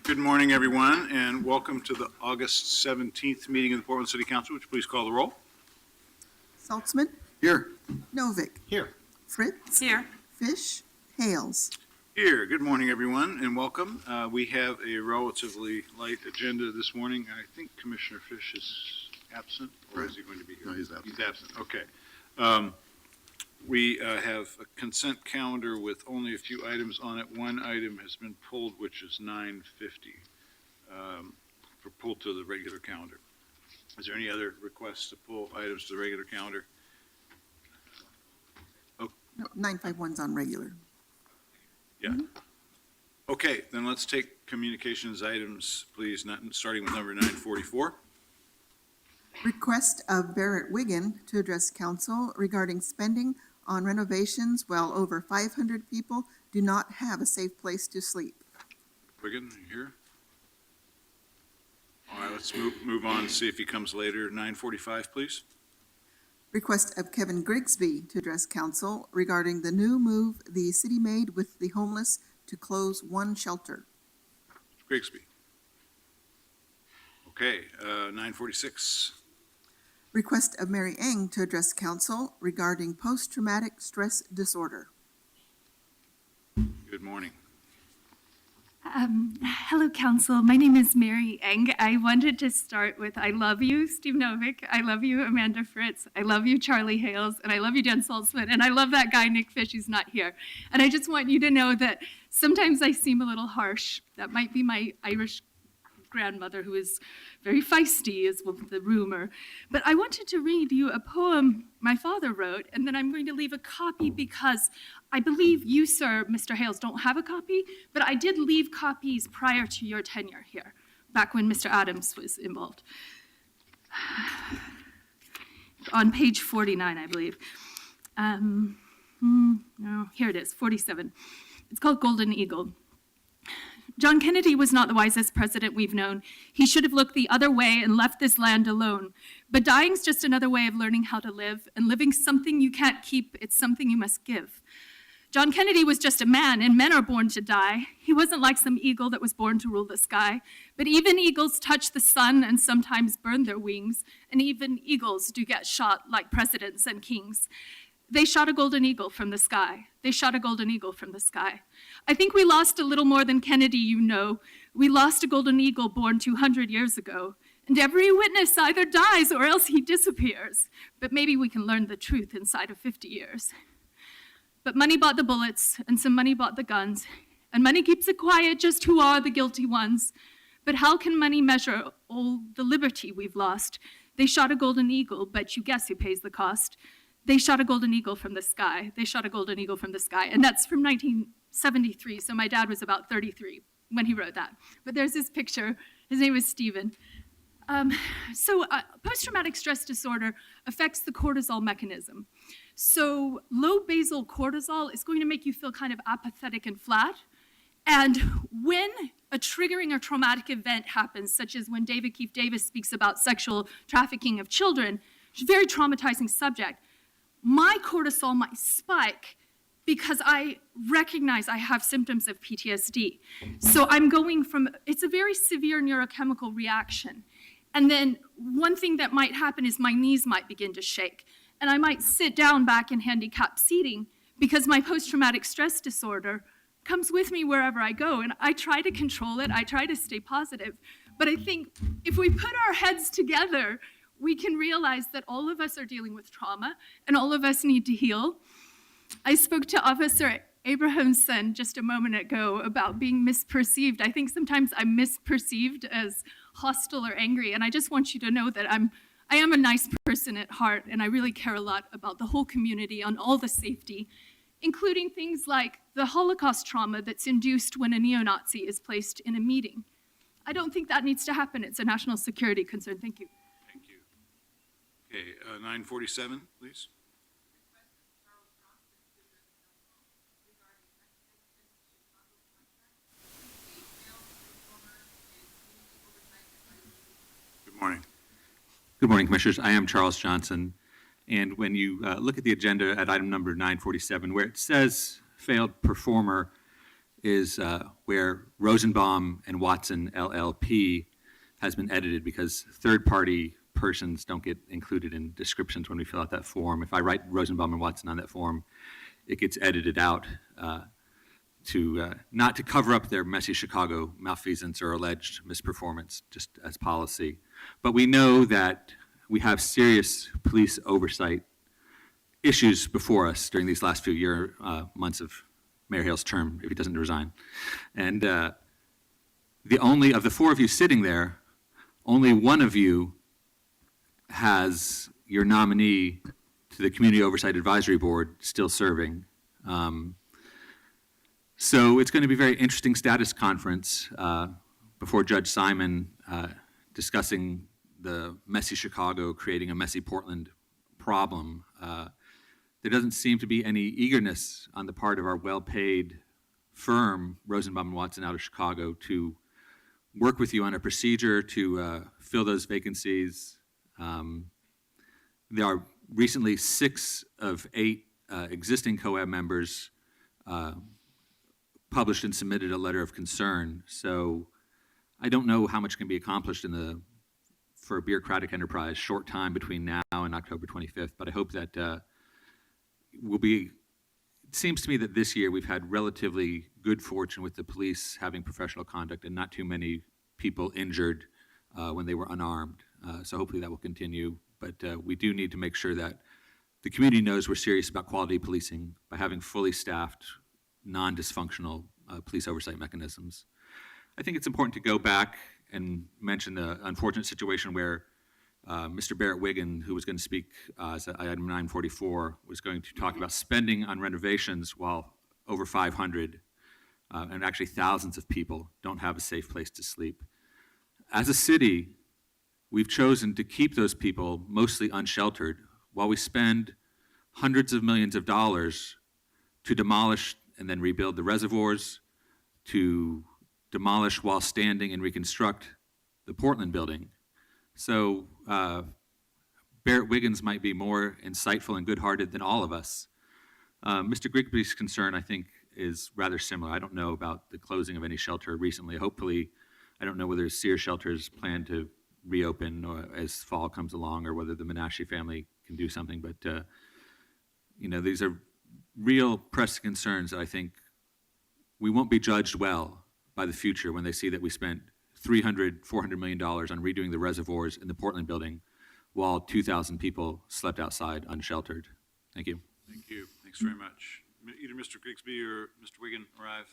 Good morning, everyone, and welcome to the August 17th meeting of the Portland City Council. Would you please call the roll? Saltzman, Here. Novick, Here. Fritz, Here. Fish, Hales. Here. Good morning, everyone, and welcome. We have a relatively light agenda this morning. I think Commissioner Fish is absent, or is he going to be here? No, he's absent. He's absent, okay. We have a consent calendar with only a few items on it. One item has been pulled, which is 950, pulled to the regular calendar. Is there any other requests to pull items to the regular calendar? No, 951's on regular. Yeah. Okay, then let's take communications items, please, starting with number 944. Request of Barrett Wiggin to address council regarding spending on renovations while over 500 people do not have a safe place to sleep. Wiggin, you here? All right, let's move on and see if he comes later. 945, please. Request of Kevin Grigsby to address council regarding the new move the city made with the homeless to close one shelter. Grigsby. Okay, 946. Request of Mary Eng to address council regarding post-traumatic stress disorder. Good morning. Hello, Council. My name is Mary Eng. I wanted to start with I love you, Steve Novick. I love you, Amanda Fritz. I love you, Charlie Hales. And I love you, Jen Saltzman. And I love that guy, Nick Fish, who's not here. And I just want you to know that sometimes I seem a little harsh. That might be my Irish grandmother, who is very feisty, is the rumor. But I wanted to read you a poem my father wrote, and then I'm going to leave a copy because I believe you, sir, Mr. Hales, don't have a copy, but I did leave copies prior to your tenure here, back when Mr. Adams was involved. On page 49, I believe. No, here it is, 47. It's called Golden Eagle. John Kennedy was not the wisest president we've known. He should have looked the other way and left this land alone. But dying's just another way of learning how to live, and living's something you can't keep, it's something you must give. John Kennedy was just a man, and men are born to die. He wasn't like some eagle that was born to rule the sky. But even eagles touch the sun and sometimes burn their wings, and even eagles do get shot like presidents and kings. They shot a golden eagle from the sky. They shot a golden eagle from the sky. I think we lost a little more than Kennedy, you know. We lost a golden eagle born 200 years ago. And every witness either dies or else he disappears. But maybe we can learn the truth inside of 50 years. But money bought the bullets, and some money bought the guns. And money keeps it quiet just who are the guilty ones. But how can money measure all the liberty we've lost? They shot a golden eagle, but you guess who pays the cost. They shot a golden eagle from the sky. They shot a golden eagle from the sky. And that's from 1973, so my dad was about 33 when he wrote that. But there's this picture. His name was Stephen. Post-traumatic stress disorder affects the cortisol mechanism. So low basal cortisol is going to make you feel kind of apathetic and flat. And when a triggering or traumatic event happens, such as when David Keefe Davis speaks about sexual trafficking of children, very traumatizing subject. My cortisol might spike because I recognize I have symptoms of PTSD. So I'm going from, it's a very severe neurochemical reaction. And then one thing that might happen is my knees might begin to shake. And I might sit down back in handicapped seating because my post-traumatic stress disorder comes with me wherever I go. And I try to control it, I try to stay positive. But I think if we put our heads together, we can realize that all of us are dealing with trauma and all of us need to heal. I spoke to Officer Abrahamson just a moment ago about being misperceived. I think sometimes I'm misperceived as hostile or angry, and I just want you to know that I am a nice person at heart, and I really care a lot about the whole community on all the safety, including things like the Holocaust trauma that's induced when a neo-Nazi is placed in a meeting. I don't think that needs to happen. It's a national security concern. Thank you. Thank you. Okay, 947, please. Good morning. Good morning, Commissioners. I am Charles Johnson. And when you look at the agenda at item number 947, where it says failed performer is where Rosenbaum and Watson LLP has been edited because third-party persons don't get included in descriptions when we fill out that form. If I write Rosenbaum and Watson on that form, it gets edited out not to cover up their messy Chicago malfeasance or alleged misperformance, just as policy. But we know that we have serious police oversight issues before us during these last few months of Mayor Hale's term, if he doesn't resign. And of the four of you sitting there, only one of you has your nominee to the Community Oversight Advisory Board still serving. So it's going to be a very interesting status conference before Judge Simon discussing the messy Chicago creating a messy Portland problem. There doesn't seem to be any eagerness on the part of our well-paid firm, Rosenbaum and Watson out of Chicago, to work with you on a procedure to fill those vacancies. There are recently 6 of 8 existing COAB members published and submitted a letter of concern. So I don't know how much can be accomplished for a bureaucratic enterprise short time between now and October 25th, but I hope that it seems to me that this year we've had relatively good fortune with the police having professional conduct and not too many people injured when they were unarmed. So hopefully that will continue, but we do need to make sure that the community knows we're serious about quality policing by having fully staffed, non-dysfunctional police oversight mechanisms. I think it's important to go back and mention the unfortunate situation where Mr. Barrett Wiggin, who was going to speak as item 944, was going to talk about spending on renovations while over 500 and actually thousands of people don't have a safe place to sleep. As a city, we've chosen to keep those people mostly unsheltered while we spend hundreds of millions of dollars to demolish and then rebuild the reservoirs, to demolish while standing and reconstruct the Portland building. So Barrett Wiggins might be more insightful and good-hearted than all of us. Mr. Grigsby's concern, I think, is rather similar. I don't know about the closing of any shelter recently. Hopefully, I don't know whether Sears shelters plan to reopen or as fall comes along, or whether the Menashe family can do something. But these are real pressing concerns that I think we won't be judged well by the future when they see that we spent $400 million on redoing the reservoirs in the Portland building while 2,000 people slept outside unsheltered. Thank you. Thank you. Thanks very much. Either Mr. Grigsby or Mr. Wiggin arrive?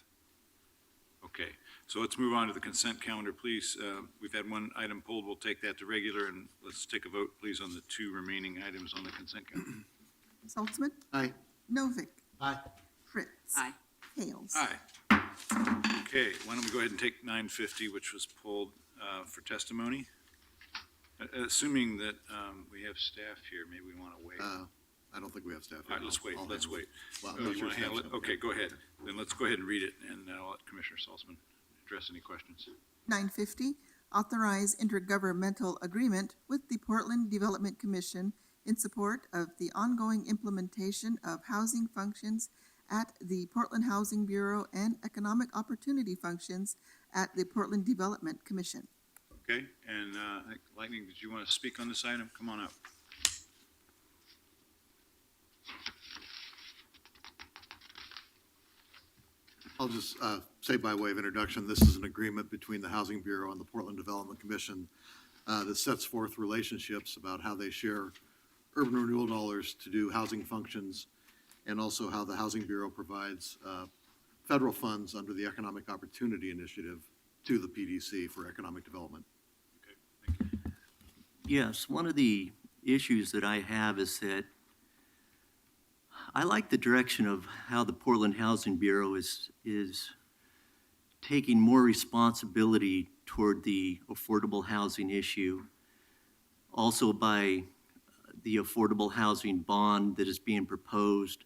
Okay, so let's move on to the consent calendar, please. We've had one item pulled. We'll take that to regular, and let's take a vote, please, on the 2 remaining items on the consent calendar. Saltzman? Aye. Novick? Aye. Fritz? Aye. Hales? Aye. Okay, why don't we go ahead and take 950, which was pulled for testimony? Assuming that we have staff here, maybe we want to wait. I don't think we have staff. All right, let's wait, let's wait. Well, You unless wanna your handle staff's it? Okay, go ahead. Then let's go ahead and read it, and I'll let Commissioner Salzman address any questions. 950, authorize intergovernmental agreement with the Portland Development Commission in support of the ongoing implementation of housing functions at the Portland Housing Bureau and economic opportunity functions at the Portland Development Commission. Okay, and I think Lightning, did you want to speak on this item? Come on up. I'll just say by way of introduction, this is an agreement between the Housing Bureau and the Portland Development Commission that sets forth relationships about how they share urban renewal dollars to do housing functions, and also how the Housing Bureau provides federal funds under the Economic Opportunity Initiative to the PDC for economic development. Okay, thank you. Yes, one of the issues that I have is that I like the direction of how the Portland Housing Bureau is taking more responsibility toward the affordable housing issue. Also by the affordable housing bond that is being proposed,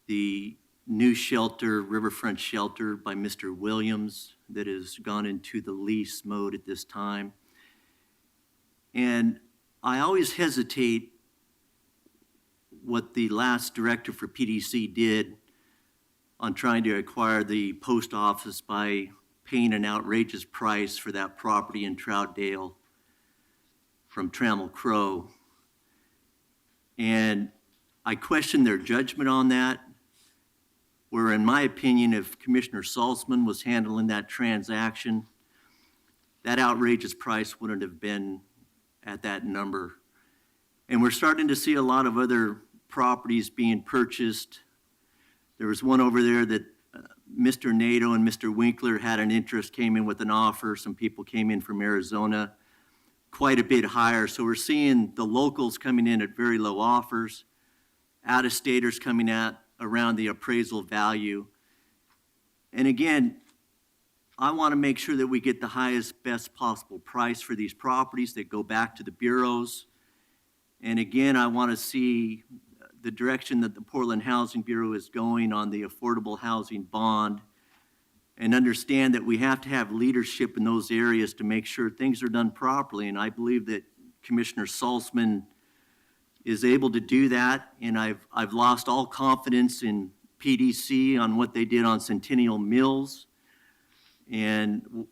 the new shelter, Riverfront Shelter by Mr. Williams, that has gone into the lease mode at this time. And I always hesitate what the last director for PDC did on trying to acquire the post office by paying an outrageous price for that property in Troutdale from Trammell Crow. And I question their judgment on that, where in my opinion, if Commissioner Salzman was handling that transaction, that outrageous price wouldn't have been at that number. And we're starting to see a lot of other properties being purchased. There was one over there that Mr. Nato and Mr. Winkler had an interest, came in with an offer. Some people came in from Arizona, quite a bit higher. So we're seeing the locals coming in at very low offers, out-of-staters coming at around the appraisal value. And again, I want to make sure that we get the highest, best possible price for these properties that go back to the bureaus. And again, I want to see the direction that the Portland Housing Bureau is going on the affordable housing bond, and understand that we have to have leadership in those areas to make sure things are done properly. And I believe that Commissioner Salzman is able to do that. And I've lost all confidence in PDC on what they did on Centennial Mills. And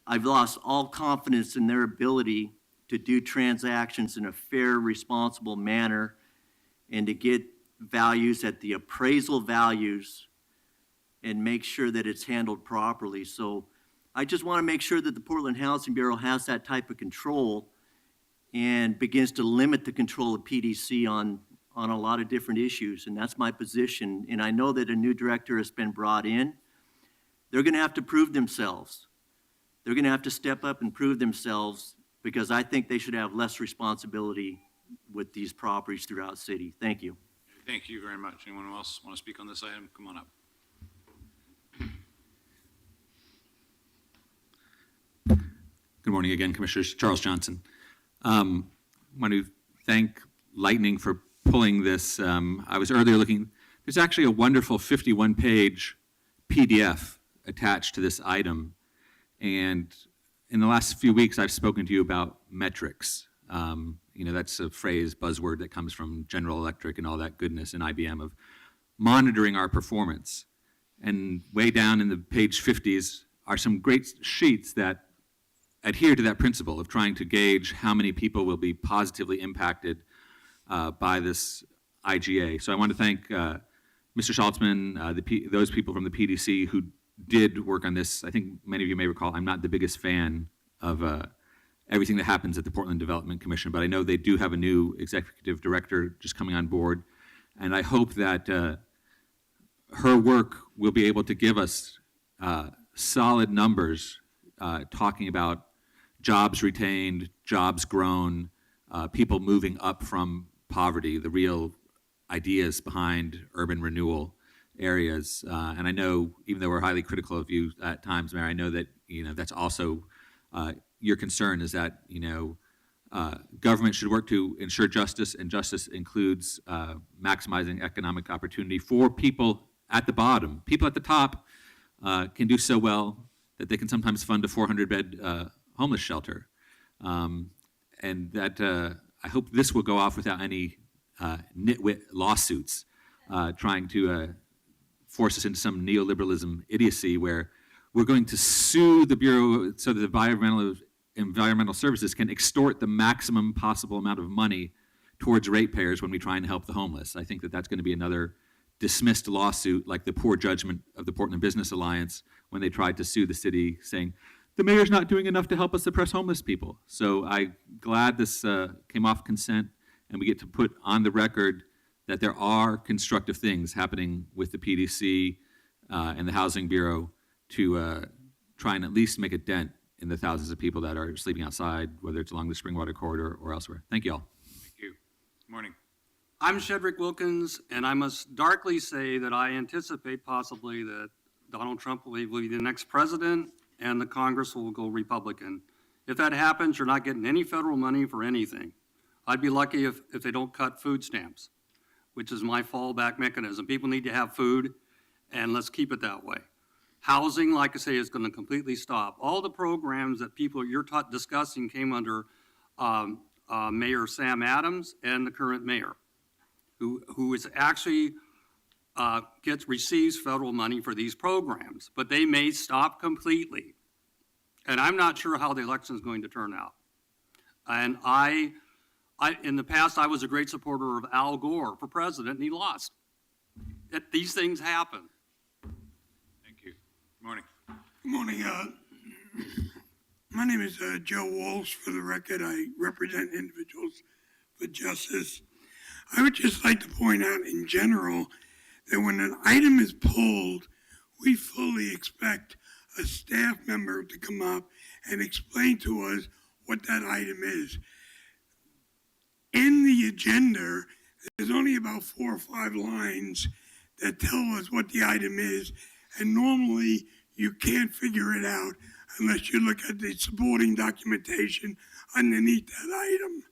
I've lost all confidence in their ability to do transactions in a fair, responsible manner, and to get values at the appraisal values and make sure that it's handled properly. So I just want to make sure that the Portland Housing Bureau has that type of control and begins to limit the control of PDC on a lot of different issues. And that's my position. And I know that a new director has been brought in. They're going to have to prove themselves. They're going to have to step up and prove themselves, because I think they should have less responsibility with these properties throughout the city. Thank you. Thank you very much. Anyone else want to speak on this item? Come on up. Good morning again, Commissioners. Charles Johnson. I want to thank Lightning for pulling this. I was earlier looking. There's actually a wonderful 51-page PDF attached to this item. And in the last few weeks, I've spoken to you about metrics. That's a phrase, buzzword that comes from General Electric and all that goodness in IBM of monitoring our performance. And way down in the page 50s are some great sheets that adhere to that principle of trying to gauge how many people will be positively impacted by this IGA. So I want to thank Mr. Salzman, those people from the PDC who did work on this. I think many of you may recall, I'm not the biggest fan of everything that happens at the Portland Development Commission, but I know they do have a new executive director just coming on board, and I hope that her work will be able to give us solid numbers talking about jobs retained, jobs grown, people moving up from poverty, the real ideas behind urban renewal areas. And I know, even though we're highly critical of you at times, Mayor, I know that that's also your concern, is that government should work to ensure justice, and justice includes maximizing economic opportunity for people at the bottom. People at the top can do so well that they can sometimes fund a 400-bed homeless shelter. And that I hope this will go off without any nitwit lawsuits trying to force us into some neoliberalism idiocy where we're going to sue the Bureau so that the environmental services can extort the maximum possible amount of money towards ratepayers when we try and help the homeless. I think that that's going to be another dismissed lawsuit like the poor judgment of the Portland Business Alliance when they tried to sue the city saying, the mayor's not doing enough to help us suppress homeless people. So I'm glad this came off consent and we get to put on the record that there are constructive things happening with the PDC and the Housing Bureau to try and at least make a dent in the thousands of people that are sleeping outside, whether it's along the Springwater corridor or elsewhere. Thank you all. Thank you. Morning. I'm Shedrick Wilkins, and I must darkly say that I anticipate possibly that Donald Trump will be the next president and the Congress will go Republican. If that happens, you're not getting any federal money for anything. I'd be lucky if they don't cut food stamps, which is my fallback mechanism. People need to have food, and let's keep it that way. Housing, like I say, is going to completely stop. All the programs that you're discussing came under Mayor Sam Adams and the current mayor, who is actually receives federal money for these programs, but they may stop completely. And I'm not sure how the election is going to turn out. And in the past, I was a great supporter of Al Gore for president, and he lost. These things happen. Thank you. Morning. Good morning. My name is Joe Walsh. For the record, I represent Individuals for Justice. I would just like to point out in general that when an item is pulled, we fully expect a staff member to come up and explain to us what that item is. In the agenda, there's only about 4 or 5 lines that tell us what the item is, and normally you can't figure it out unless you look at the supporting documentation underneath that item.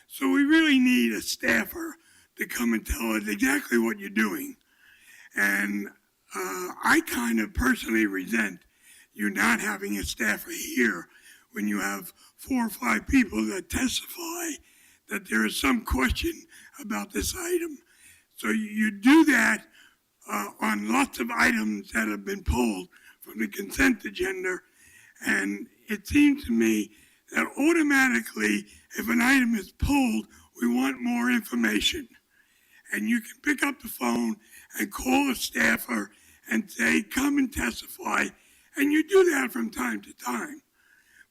So we really need a staffer to come and tell us exactly what you're doing. And I kind of personally resent you not having a staffer here when you have 4 or 5 people that testify that there is some question about this item. So you do that on lots of items that have been pulled from the consent agenda, and it seems to me that automatically, if an item is pulled, we want more information. And you can pick up the phone and call a staffer and say, come and testify, and you do that from time to time.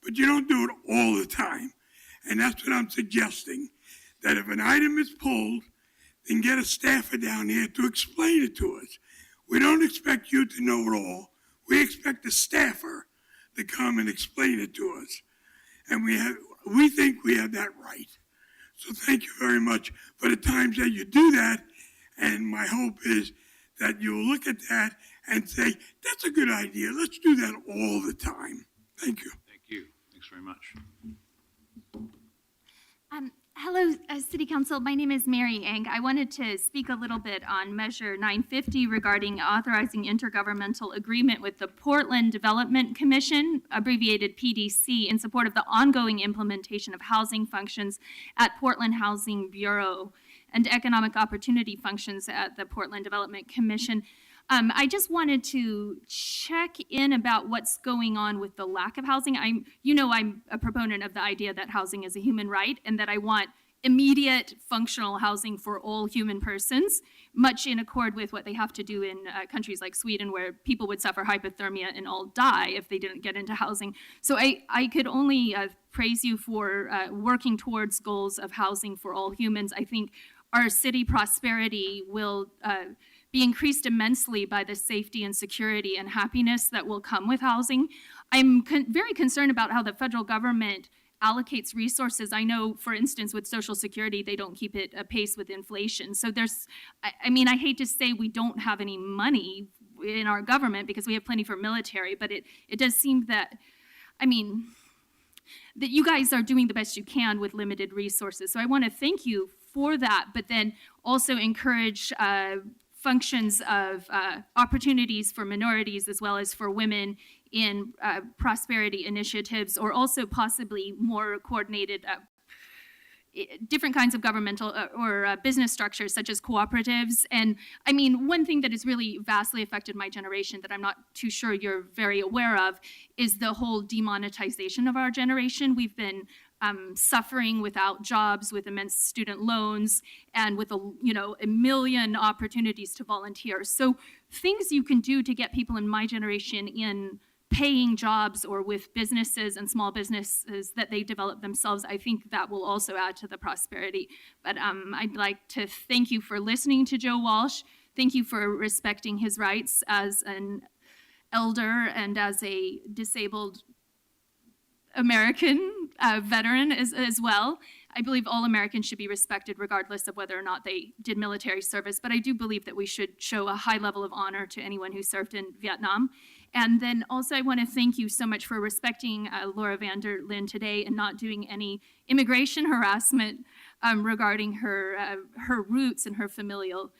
But you don't do it all the time. And that's what I'm suggesting, that if an item is pulled, then get a staffer down here to explain it to us. We don't expect you to know it all. We expect a staffer to come and explain it to us. And we think we have that right. So thank you very much for the times that you do that. And my hope is that you'll look at that and say, that's a good idea. Let's do that all the time. Thank you. Thank you. Thanks very much. Hello, City Council. My name is Mary Eng. I wanted to speak a little bit on Measure 950 regarding authorizing intergovernmental agreement with the Portland Development Commission, abbreviated PDC, in support of the ongoing implementation of housing functions at Portland Housing Bureau and economic opportunity functions at the Portland Development Commission. I just wanted to check in about what's going on with the lack of housing. I'm a proponent of the idea that housing is a human right and that I want immediate functional housing for all human persons, much in accord with what they have to do in countries like Sweden, where people would suffer hypothermia and all die if they didn't get into housing. So I could only praise you for working towards goals of housing for all humans. I think our city prosperity will be increased immensely by the safety and security and happiness that will come with housing. I'm very concerned about how the federal government allocates resources. I know, for instance, with Social Security, they don't keep it apace with inflation. So I hate to say we don't have any money in our government because we have plenty for military, but it does seem that you guys are doing the best you can with limited resources. So I want to thank you for that, but then also encourage functions of opportunities for minorities as well as for women in prosperity initiatives, or also possibly more coordinated different kinds of governmental or business structures, such as cooperatives. And I mean, one thing that has really vastly affected my generation that I'm not too sure you're very aware of is the whole demonetization of our generation. We've been suffering without jobs, with immense student loans, and with a million opportunities to volunteer. So things you can do to get people in my generation in paying jobs or with businesses and small businesses that they develop themselves, I think that will also add to the prosperity. But I'd like to thank you for listening to Joe Walsh. Thank you for respecting his rights as an elder and as a disabled American veteran as well. I believe all Americans should be respected regardless of whether or not they did military service, but I do believe that we should show a high level of honor to anyone who served in Vietnam. And then also I want to thank you so much for respecting Laura Vander Linde today and not doing any immigration harassment regarding her roots and her familial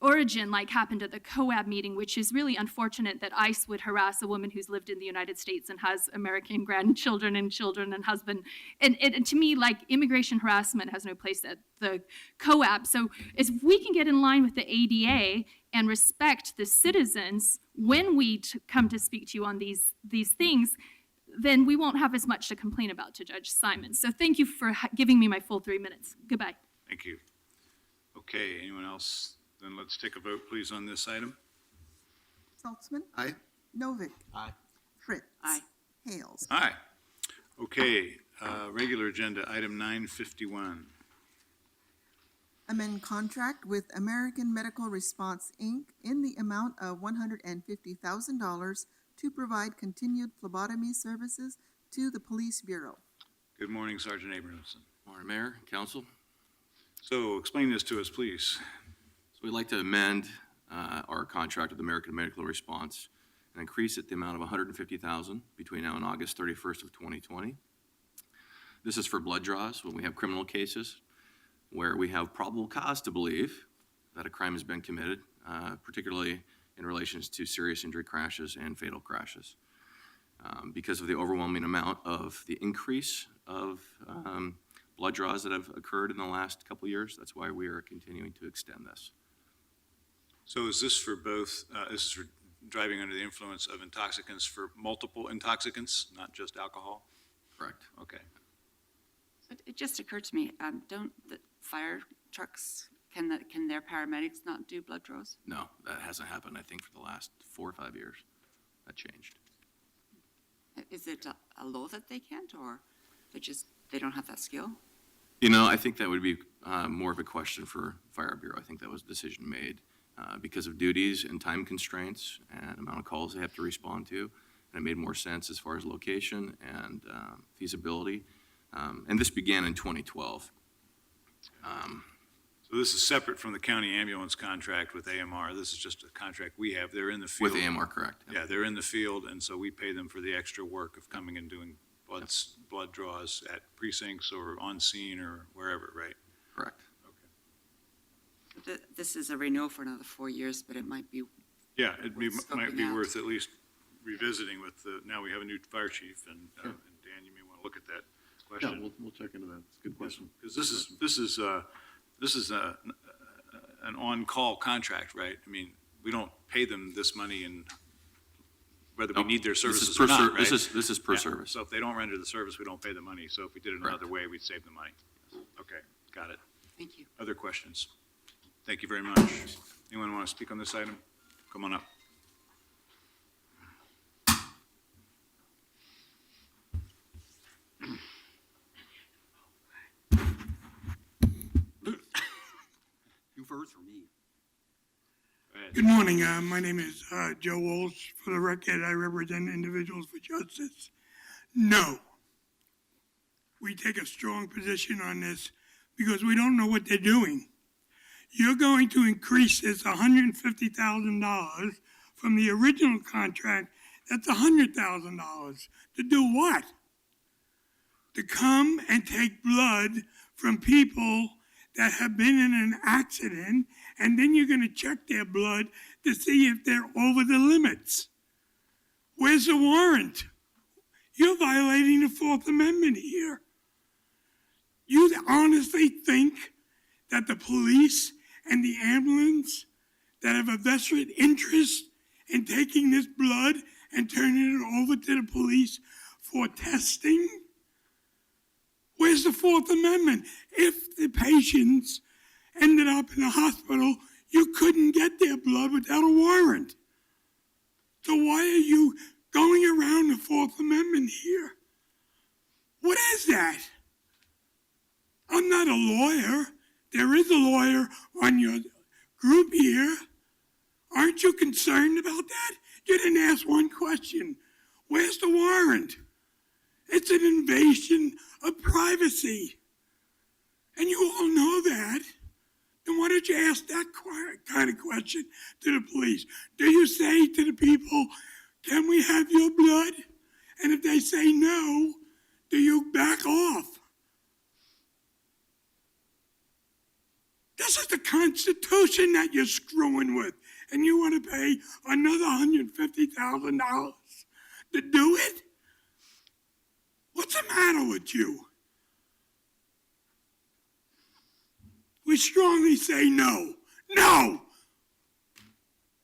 origin, like happened at the COAB meeting, which is really unfortunate that ICE would harass a woman who's lived in the United States and has American grandchildren and children and husband. And to me, like, immigration harassment has no place at the COAB. So if we can get in line with the ADA and respect the citizens when we come to speak to you on these things, then we won't have as much to complain about to Judge Simon. So thank you for giving me my full 3 minutes. Goodbye. Thank you. Okay, anyone else? Then let's take a vote, please, on this item. Saltzman, Aye. Novick, Aye. Fritz. Aye. Hales. Aye. Okay, regular agenda, item 951. Amend contract with American Medical Response, Inc. in the amount of $150,000 to provide continued phlebotomy services to the Police Bureau. Good morning, Sergeant Abramson. Morning, Mayor, Council. So explain this to us, please. So we'd like to amend our contract with American Medical Response and increase it the amount of $150,000 between now and August 31st of 2020. This is for blood draws when we have criminal cases where we have probable cause to believe that a crime has been committed, particularly in relations to serious injury crashes and fatal crashes. Because of the overwhelming amount of the increase of blood draws that have occurred in the last couple of years, that's why we are continuing to extend this. So is this for both, this is for driving under the influence of intoxicants for multiple intoxicants, not just alcohol? Correct. Okay. It just occurred to me, don't the fire trucks, can their paramedics not do blood draws? No, that hasn't happened, I think, for the last 4 or 5 years. That changed. Is it a law that they can't, or they don't have that skill? You know, I think that would be more of a question for Fire Bureau. I think that was a decision made because of duties and time constraints and amount of calls they have to respond to. And it made more sense as far as location and feasibility. And this began in 2012. So this is separate from the county ambulance contract with AMR. This is just a contract we have. They're in the field. With AMR, correct. Yeah, they're in the field, and so we pay them for the extra work of coming and doing blood draws at precincts or on scene or wherever, right? Correct. This is a renewal for another 4 years, but it might be, Yeah, it Worth might scoping be out. worth at least revisiting with now we have a new fire chief, and Dan, you may want to look at that Yeah, question. we'll check into that. It's a good question. Because this is an on-call contract, right? I mean, we don't pay them this money and whether we Nope. need their This is services per or not, right? This is per Yeah. service. So if they don't render the service, we don't pay the money. So if we did it Correct. another way, we'd save the money. Okay, got it. thank you. Other questions? Thank you very much. Anyone want to speak on this item? Come on up. You first or me? Go ahead. Good morning. My name is Joe Walsh. For the record, I represent Individuals for Justice. No. We take a strong position on this because we don't know what they're doing. You're going to increase this $150,000 from the original contract. That's $100,000. To do what? To come and take blood from people that have been in an accident, and then you're going to check their blood to see if they're over the limits. Where's the warrant? You're violating the Fourth Amendment here. You honestly think that the police and the ambulance that have a vested interest in taking this blood and turning it over to the police for testing? Where's the Fourth Amendment? If the patients ended up in the hospital, you couldn't get their blood without a warrant. So why are you going around the Fourth Amendment here? What is that? I'm not a lawyer. There is a lawyer on your group here. Aren't you concerned about that? You didn't ask one question. Where's the warrant? It's an invasion of privacy. And you all know that. Then why don't you ask that kind of question to the police? Do you say to the people, can we have your blood? And if they say no, do you back off? This is the Constitution that you're screwing with. And you want to pay another $150,000 to do it? What's the matter with you? We strongly say no. No!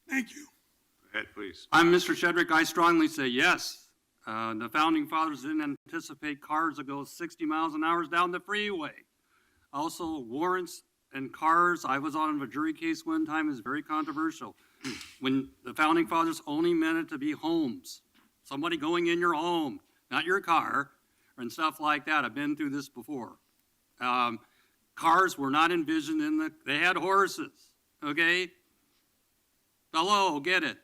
Thank you. Go ahead, please. I'm Mr. Shedrick. I strongly say yes. The founding fathers didn't anticipate cars that go 60 miles an hour down the freeway. Also, warrants and cars, I was on a jury case one time, is very controversial. When the founding fathers only meant it to be homes, somebody going in your home, not your car, and stuff like that. I've been through this before. Cars were not envisioned they had horses, okay? Hello, get it.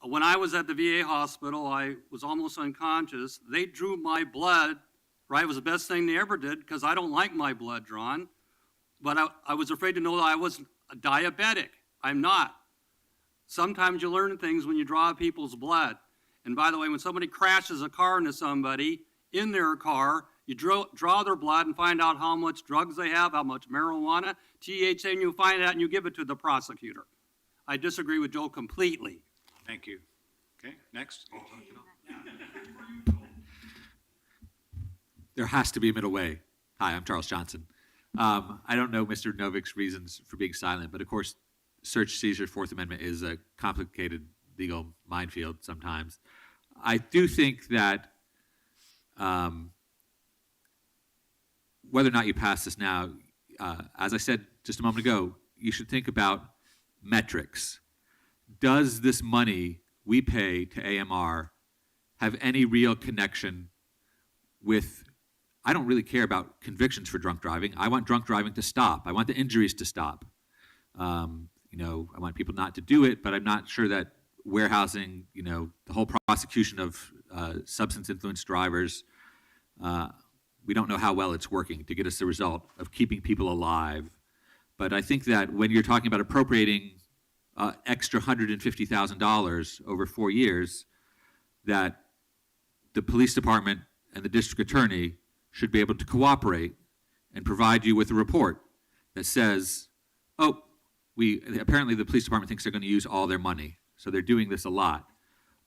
When I was at the VA hospital, I was almost unconscious. They drew my blood, right? It was the best thing they ever did because I don't like my blood drawn. But I was afraid to know that I was a diabetic. I'm not. Sometimes you learn things when you draw people's blood. And by the way, when somebody crashes a car into somebody in their car, you draw their blood and find out how much drugs they have, how much marijuana, THC, and you find out and you give it to the prosecutor. I disagree with Joe completely. Thank you. Okay, next. There has to be a middle way. Hi, I'm Charles Johnson. I don't know Mr. Novik's reasons for being silent, but of course, search, seizure, Fourth Amendment is a complicated legal minefield sometimes. I do think that whether or not you pass this now, as I said just a moment ago, you should think about metrics. Does this money we pay to AMR have any real connection with, I don't really care about convictions for drunk driving. I want drunk driving to stop. I want the injuries to stop. I want people not to do it, but I'm not sure that warehousing, the whole prosecution of substance influenced drivers, we don't know how well it's working to get us the result of keeping people alive. But I think that when you're talking about appropriating extra $150,000 over 4 years, that the police department and the district attorney should be able to cooperate and provide you with a report that says, apparently the police department thinks they're going to use all their money, so they're doing this a lot.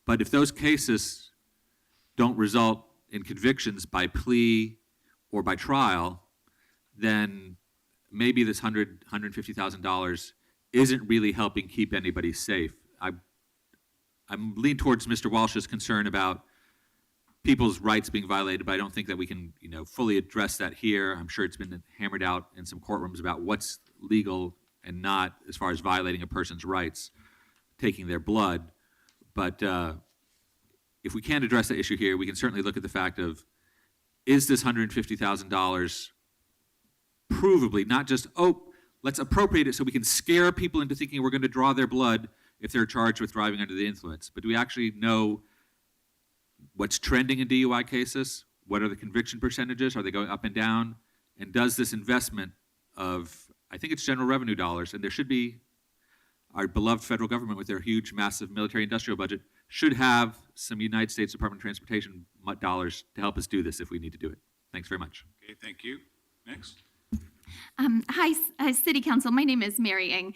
But if those cases don't result in convictions by plea or by trial, then maybe this $150,000 isn't really helping keep anybody safe. I'm leaning towards Mr. Walsh's concern about people's rights being violated, but I don't think that we can, fully address that here. I'm sure it's been hammered out in some courtrooms about what's legal and not as far as violating a person's rights, taking their blood. But if we can't address that issue here, we can certainly look at the fact of, is this $150,000 provably not just, let's appropriate it so we can scare people into thinking we're going to draw their blood if they're charged with driving under the influence, but do we actually know what's trending in DUI cases? What are the conviction percentages? Are they going up and down? And does this investment of, I think it's general revenue dollars, and there should be, our beloved federal government with their huge, massive military industrial budget should have some United States Department of Transportation dollars to help us do this if we need to do it. Thanks very much. Okay, thank you. Next. Hi, City Council. My name is Mary Ng.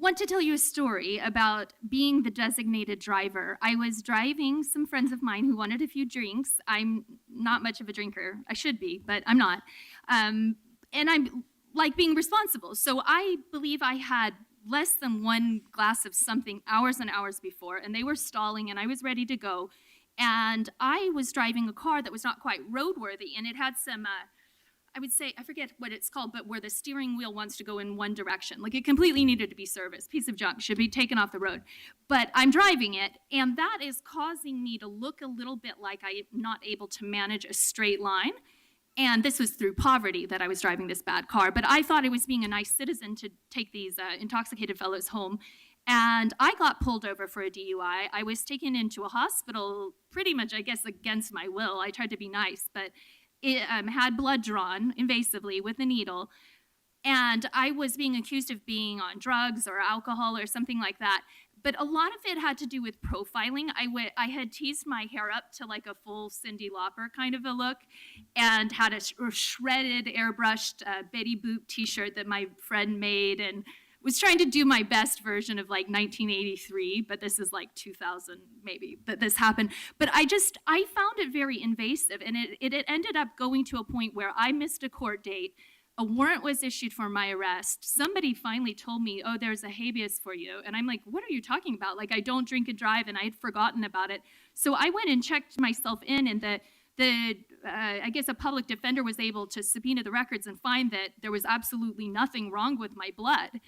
want to tell you a story about being the designated driver. I was driving some friends of mine who wanted a few drinks. I'm not much of a drinker. I should be, but I'm not. And I'm like being responsible. So I believe I had less than one glass of something hours and hours before, and they were stalling, and I was ready to go. And I was driving a car that was not quite roadworthy, and it had some I would say, I forget what it's called, but where the steering wheel wants to go in one direction. Like it completely needed to be serviced. Piece of junk, should be taken off the road. But I'm driving it, and that is causing me to look a little bit like I'm not able to manage a straight line. And this was through poverty that I was driving this bad car. But I thought I was being a nice citizen to take these intoxicated fellows home. And I got pulled over for a DUI. I was taken into a hospital pretty much, I guess, against my will. I tried to be nice, but it had blood drawn invasively with a needle, and I was being accused of being on drugs or alcohol or something like that. But a lot of it had to do with profiling. I had teased my hair up to like a full Cyndi Lauper kind of a look, and had a shredded, airbrushed Betty Boop t-shirt that my friend made, and was trying to do my best version of like 1983, but this is like 2000 maybe that this happened. But I found it very invasive, and it ended up going to a point where I missed a court date. A warrant was issued for my arrest. Somebody finally told me, oh, there's a habeas for you. And I'm like, what are you talking about? Like, I don't drink and drive, and I had forgotten about it. So I went and checked myself in, and I guess a public defender was able to subpoena the records and find that there was absolutely nothing wrong with my blood.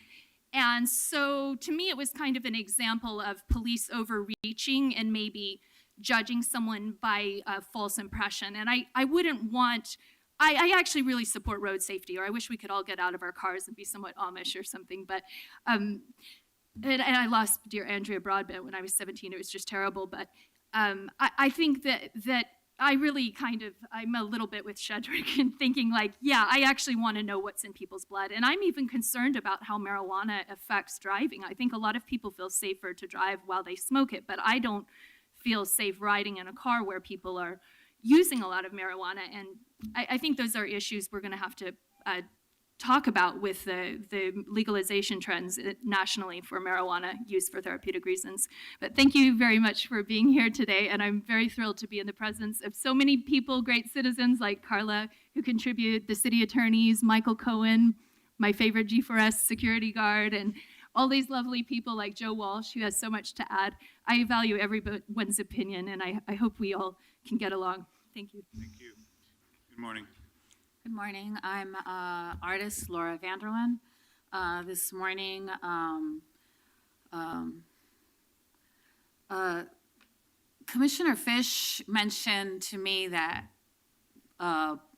And so to me, it was kind of an example of police overreaching and maybe judging someone by a false impression. And I wouldn't want, I actually really support road safety, or I wish we could all get out of our cars and be somewhat Amish or something. But, and I lost dear Andrea Broadbent when I was 17. It was just terrible. But I think that I really I'm a little bit with Shedrick and thinking like, yeah, I actually want to know what's in people's blood. And I'm even concerned about how marijuana affects driving. I think a lot of people feel safer to drive while they smoke it, but I don't feel safe riding in a car where people are using a lot of marijuana. And I think those are issues we're going to have to talk about with the legalization trends nationally for marijuana use for therapeutic reasons. But thank you very much for being here today, and I'm very thrilled to be in the presence of so many people, great citizens like Carla, who contribute, the city attorneys, Michael Cohen, my favorite G4S security guard, and all these lovely people like Joe Walsh, who has so much to add. I value everyone's opinion, and I hope we all can get along. Thank you. Thank you. Good morning. Good morning. I'm artist Laura Vanderlyn. This morning, Commissioner Fish mentioned to me that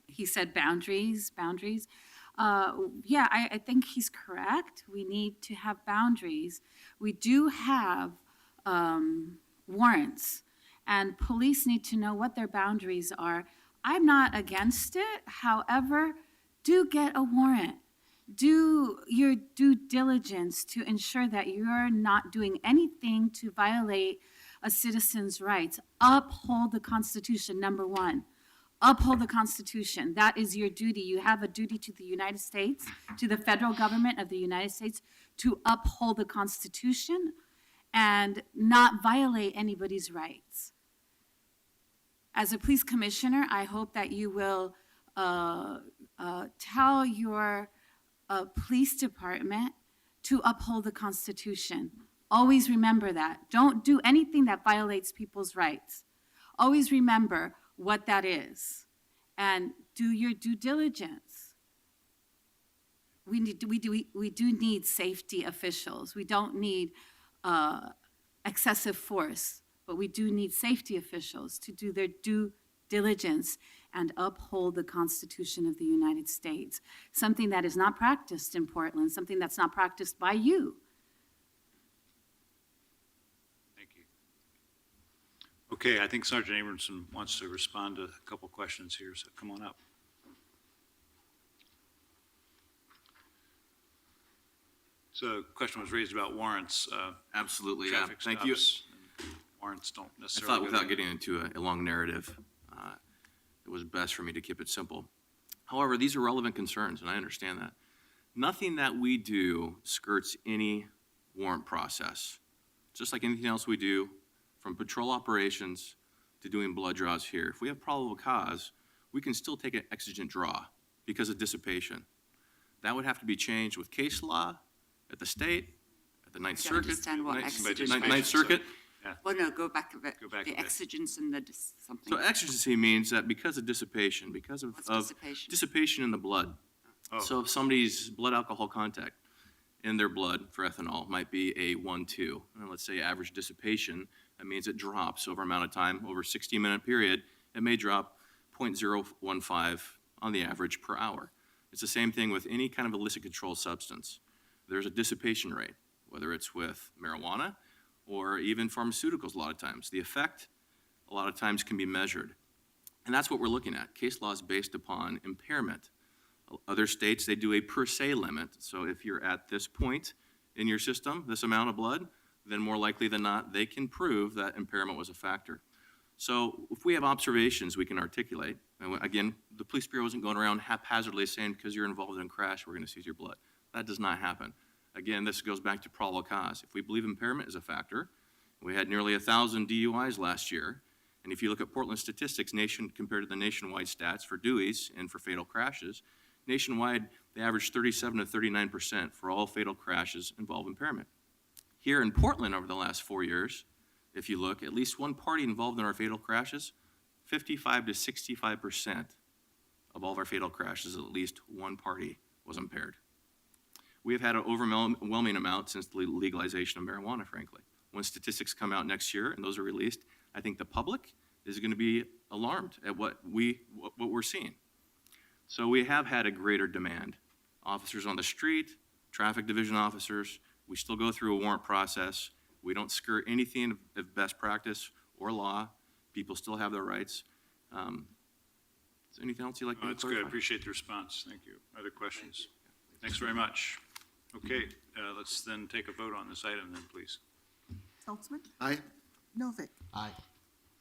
he said boundaries. Yeah, I think he's correct. We need to have boundaries. We do have warrants, and police need to know what their boundaries are. I'm not against it. However, do get a warrant. Do your due diligence to ensure that you're not doing anything to violate a citizen's rights. Uphold the Constitution, number one. Uphold the Constitution. That is your duty. You have a duty to the United States, to the federal government of the United States, to uphold the Constitution and not violate anybody's rights. As a police commissioner, I hope that you will tell your police department to uphold the Constitution. Always remember that. Don't do anything that violates people's rights. Always remember what that is, and do your due diligence. We do need safety officials. We don't need excessive force. But we do need safety officials to do their due diligence and uphold the Constitution of the United States, something that is not practiced in Portland, something that's not practiced by you. Thank you. Okay, I think Sergeant Abramson wants to respond to a couple questions here, so come on up. So a question was raised about warrants. Absolutely, yeah. Traffic Thank you. stops. Warrants don't I necessarily. thought go without together. getting into a long narrative, it was best for me to keep it simple. However, these are relevant concerns, and I understand that. Nothing that we do skirts any warrant process. Just like anything else we do, from patrol operations to doing blood draws here. If we have probable cause, we can still take an exigent draw because of dissipation. That would have to be changed with case law at the state, at the Ninth I don't Circuit. understand what exigent Ninth means. Circuit. Well, no, go back a bit. Go back The a bit. exigence and the something. So exigency means that because of dissipation, because of What's dissipation? dissipation in the blood. Oh. So if somebody's blood alcohol content in their blood for ethanol might be a 1-2, and let's say average dissipation, that means it drops over amount of time, over a 60-minute period, it may drop 0.015 on the average per hour. It's the same thing with any kind of illicit controlled substance. There's a dissipation rate, whether it's with marijuana or even pharmaceuticals a lot of times. The effect a lot of times can be measured. And that's what we're looking at. Case law is based upon impairment. Other states, they do a per se limit. So if you're at this point in your system, this amount of blood, then more likely than not, they can prove that impairment was a factor. So if we have observations we can articulate, and again, the police bureau isn't going around haphazardly saying because you're involved in a crash, we're going to seize your blood. That does not happen. Again, this goes back to probable cause. If we believe impairment is a factor, we had nearly 1,000 DUIs last year, and if you look at Portland statistics compared to the nationwide stats for DUIs and for fatal crashes, nationwide, they average 37 to 39% for all fatal crashes involve impairment. Here in Portland over the last 4 years, if you look, at least one party involved in our fatal crashes, 55 to 65% of all of our fatal crashes, at least one party was impaired. We have had an overwhelming amount since the legalization of marijuana, frankly. When statistics come out next year and those are released, I think the public is going to be alarmed at what we're seeing. So we have had a greater demand. Officers on the street, traffic division officers, we still go through a warrant process. We don't skirt anything of best practice or law. People still have their rights. Is there anything else you'd like me to That's good. I clarify? appreciate the response. Thank you. Other questions? Thanks very much. Okay, let's then take a vote on this item then, please. Saltzman, Aye. Novick, Aye.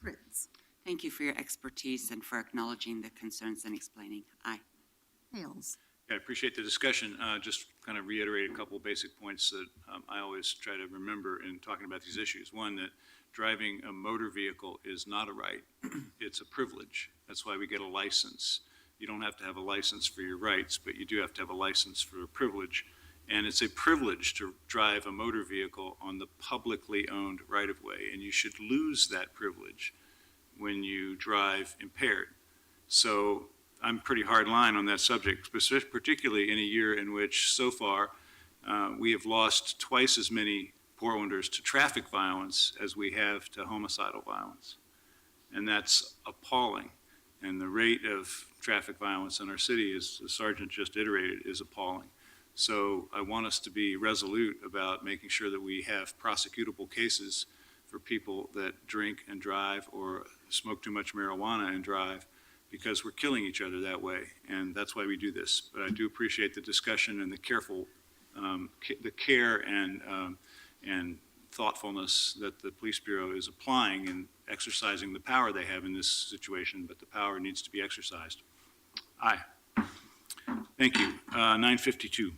Fritz, Thank you for your expertise and for acknowledging the concerns and explaining. Aye. Hales. Yeah, I appreciate the discussion. Just kind of reiterate a couple basic points that I always try to remember in talking about these issues. One, that driving a motor vehicle is not a right. It's a privilege. That's why we get a license. You don't have to have a license for your rights, but you do have to have a license for a privilege. And it's a privilege to drive a motor vehicle on the publicly owned right-of-way, and you should lose that privilege when you drive impaired. So I'm pretty hard line on that subject, particularly in a year in which so far we have lost twice as many Portlanders to traffic violence as we have to homicidal violence. And that's appalling. And the rate of traffic violence in our city, as the sergeant just iterated, is appalling. So I want us to be resolute about making sure that we have prosecutable cases for people that drink and drive or smoke too much marijuana and drive, because we're killing each other that way, and that's why we do this. But I do appreciate the discussion and the careful, the care and thoughtfulness that the Police Bureau is applying in exercising the power they have in this situation, but the power needs to be exercised. Aye. Thank you. 952.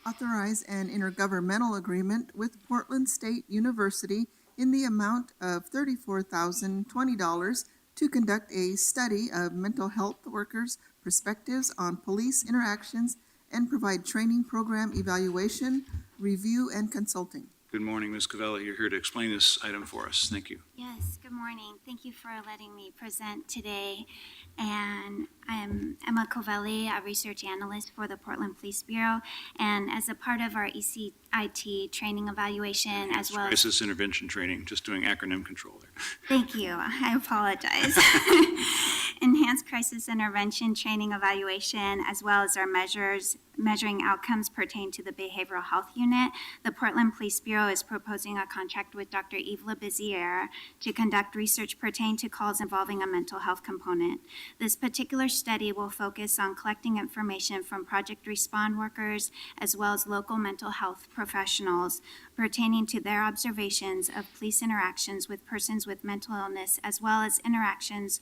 Authorize an intergovernmental agreement with Portland State University in the amount of $34,020 to conduct a study of mental health workers' perspectives on police interactions and provide training program evaluation, review, and consulting. Good morning, Ms. Cavella. You're here to explain this item for us. Thank you. Yes, good morning. Thank you for letting me present today. And I'm Emma Covelli, a research analyst for the Portland Police Bureau. And as a part of our ECIT training evaluation, as well as... Crisis intervention training, just doing acronym control there. Thank you. I apologize. Enhanced crisis intervention training evaluation, as well as our measuring outcomes pertain to the behavioral health unit. The Portland Police Bureau is proposing a contract with Dr. Yves Labiziere to conduct research pertaining to calls involving a mental health component. This particular study will focus on collecting information from project respond workers as well as local mental health professionals pertaining to their observations of police interactions with persons with mental illness, as well as interactions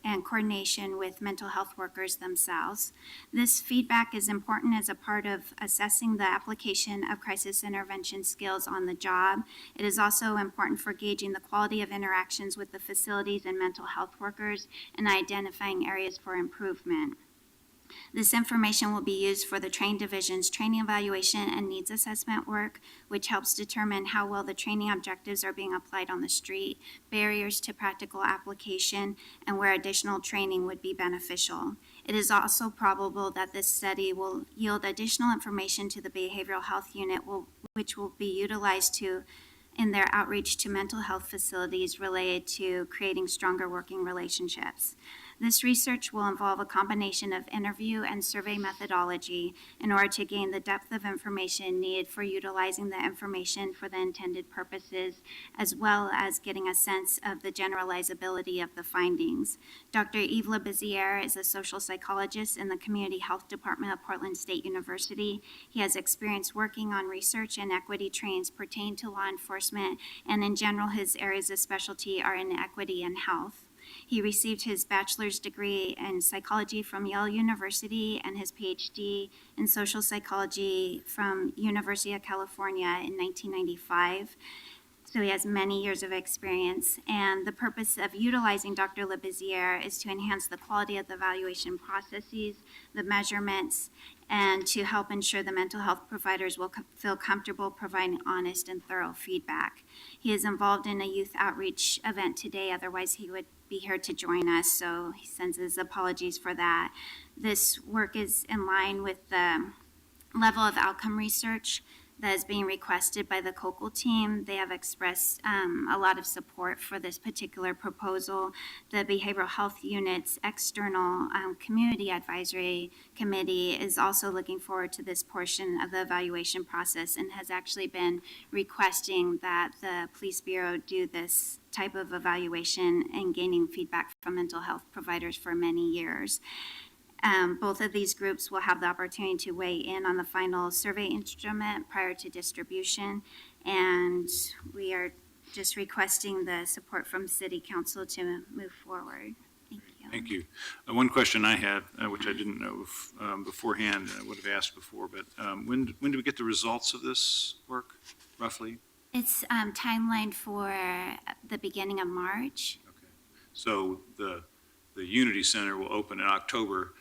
and coordination with mental health workers themselves. This feedback is important important as a part of assessing the application of crisis intervention skills on the job. It is also important for gauging the quality of interactions with the facilities and mental health workers and identifying areas for improvement. This information will be used for the trained division's training evaluation and needs assessment work, which helps determine how well the training objectives are being applied on the street, barriers to practical application, and where additional training would be beneficial. It is also probable that this study will yield additional information to the Behavioral Health Unit, which will be utilized in their outreach to mental health facilities related to creating stronger working relationships. This research will involve a combination of interview and survey methodology in order to gain the depth of information needed for utilizing the information for the intended purposes, as well as getting a sense of the generalizability of the findings. Dr. Yves Labeziere is a social psychologist in the Community Health Department of Portland State University. He has experience working on research and equity trainings pertaining to law enforcement, and in general, his areas of specialty are in equity and health. He received his bachelor's degree in psychology from Yale University and his PhD in social psychology from University of California in 1995. So he has many years of experience, and the purpose of utilizing Dr. Labeziere is to enhance the quality of the evaluation processes, the measurements, and to help ensure the mental health providers will feel comfortable providing honest and thorough feedback. He is involved in a youth outreach event today, otherwise he would be here to join us, so he sends his apologies for that. This work is in line with the level of outcome research that is being requested by the COCL team. They have expressed a lot of support for this particular proposal. The Behavioral Health Unit's external community advisory committee is also looking forward to this portion of the evaluation process and has actually been requesting that the Police Bureau do this type of evaluation and gaining feedback from mental health providers for many years. Both of these groups will have the opportunity to weigh in on the final survey instrument prior to distribution, and we are just requesting the support from City Council to move forward. Thank you. Thank you. One question I had, which I didn't know beforehand, I would have asked before, but when do we get the results of this work, roughly? It's timelined for the beginning of March. Okay. So the Unity Center will open in October.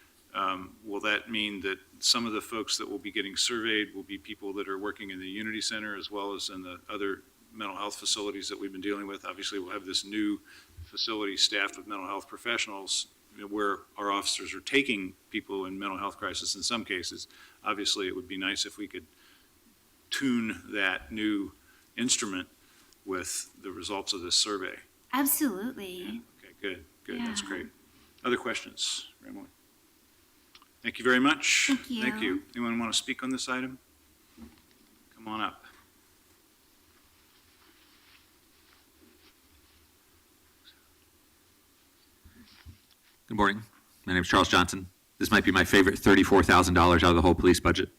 Will that mean that some of the folks that will be getting surveyed will be people that are working in the Unity Center as well as in the other mental health facilities that we've been dealing with? Obviously, we'll have this new facility staffed with mental health professionals where our officers are taking people in mental health crisis in some cases. Obviously, it would be nice if we could tune that new instrument with the results of this survey. Absolutely. Okay, good, Yeah. that's great. Other questions, Ramon? Thank you very much. Thank you. Anyone want to speak on this item? Come on up. Good morning. My name is Charles Johnson. This might be my favorite $34,000 out of the whole police budget.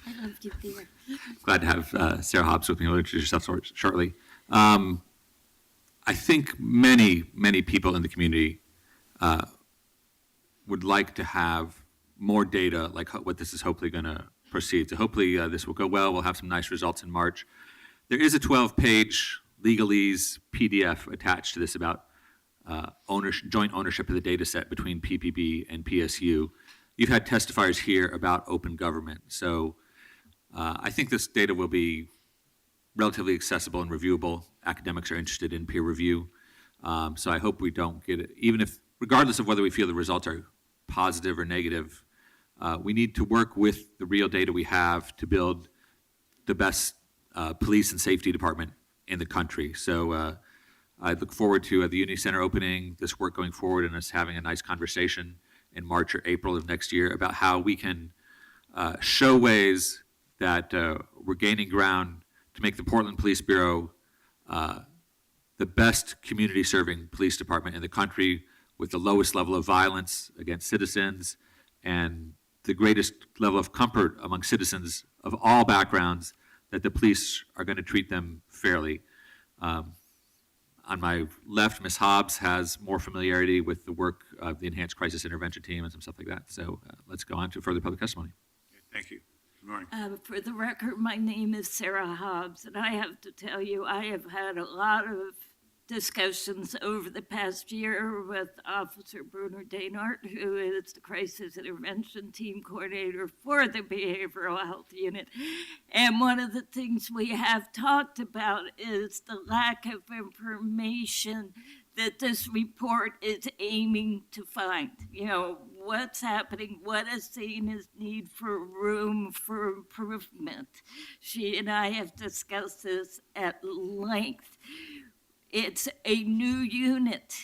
I love you there. Glad to have Sarah Hobbs with me. I'll introduce yourself shortly. I think many people in the community would like to have more data, like what this is hopefully going to proceed. So hopefully this will go well. We'll have some nice results in March. There is a 12-page legalese PDF attached to this about joint ownership of the data set between PPB and PSU. You've had testifiers here about open government. So I think this data will be relatively accessible and reviewable. Academics are interested in peer review. So I hope we don't get it, regardless of whether we feel the results are positive or negative, we need to work with the real data we have to build the best police and safety department in the country. So I look forward to the Unity Center opening, this work going forward, and us having a nice conversation in March or April of next year about how we can show ways that we're gaining ground to make the Portland Police Bureau the best community-serving police department in the country, with the lowest level of violence against citizens and the greatest level of comfort among citizens of all backgrounds that the police are going to treat them fairly. On my left, Ms. Hobbs has more familiarity with the work of the Enhanced Crisis Intervention Team and some stuff like that. So let's go on to further public testimony. Thank you. Good morning. For the record, my name is Sarah Hobbs, and I have to tell you, I have had a lot of discussions over the past year with Officer Bruner Daynard, who is the Crisis Intervention Team Coordinator for the Behavioral Health Unit. And one of the things we have talked about is the lack of information that this report is aiming to find. You know, what's happening, what is seen as need for room for improvement. She and I have discussed this at length. It's a new unit.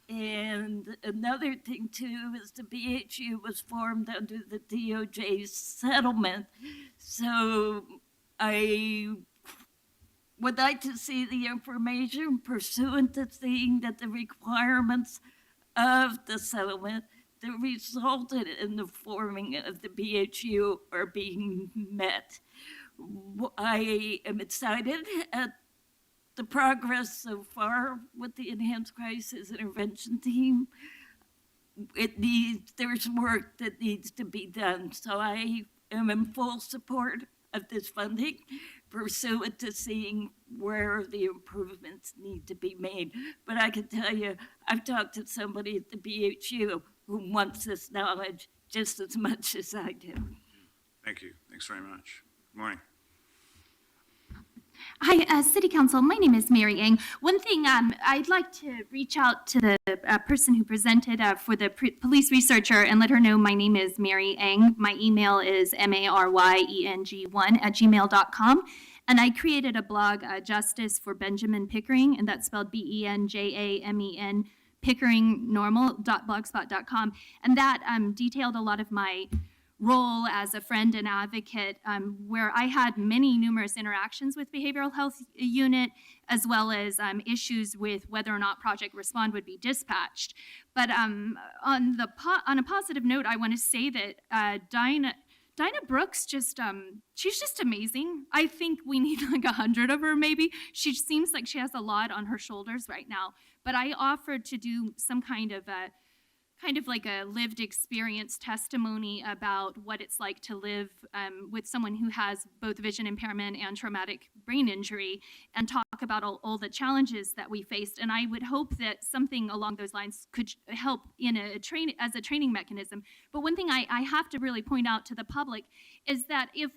And another thing too is the BHU was formed under the DOJ settlement. So I would like to see the information pursuant to seeing that the requirements of the settlement that resulted in the forming of the BHU are being met. I am excited at the progress so far with the Enhanced Crisis Intervention Team. There's work that needs to be done. So I am in full support of this funding, pursuant to seeing where the improvements need to be made. But I can tell you, I've talked to somebody at the BHU who wants this knowledge just as much as I do. Thank you. Thanks very much. Good morning. Hi, City Council. My name is Mary Ng. One thing, I'd like to reach out to the person who presented for the police researcher and let her know my name is Mary Ng. My email is maryeng1@gmail.com. And I created a blog, Justice for Benjamin Pickering, and that's spelled BENJAMEN, pickeringnormal.blogspot.com. And that detailed a lot of my role as a friend and advocate, where I had numerous interactions with Behavioral Health Unit, as well as issues with whether or not Project Respond would be dispatched. But on a positive note, I want to say that Dinah Brooks she's just amazing. I think we need like 100 of her maybe. She seems like she has a lot on her shoulders right now. But I offered to do some kind of like a lived experience testimony about what it's like to live with someone who has both vision impairment and traumatic brain injury, and talk about all the challenges that we faced. And I would hope that something along those lines could help as a training mechanism. But one thing I have to really point out to the public is that if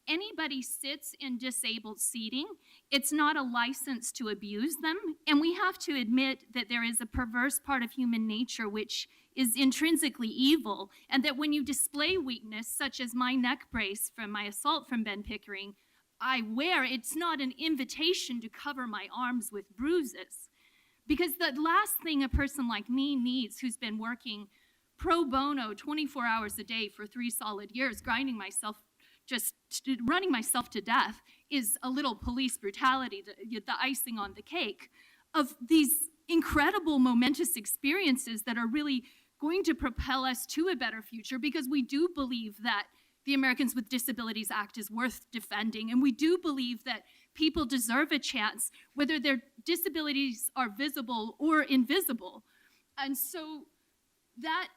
anybody sits in disabled seating, it's not a license to abuse them. And we have to admit that there is a perverse part of human nature which is intrinsically evil, and that when you display weakness, such as my neck brace from my assault from Ben Pickering, I wear, it's not an invitation to cover my arms with bruises. Because the last thing a person like me needs, who's been working pro bono 24 hours a day for 3 solid years, running myself to death, is a little police brutality, the icing on the cake of these incredible, momentous experiences that are really going to propel us to a better future, because we do believe that the Americans with Disabilities Act is worth defending, and we do believe that people deserve a chance, whether their disabilities are visible or invisible. And so that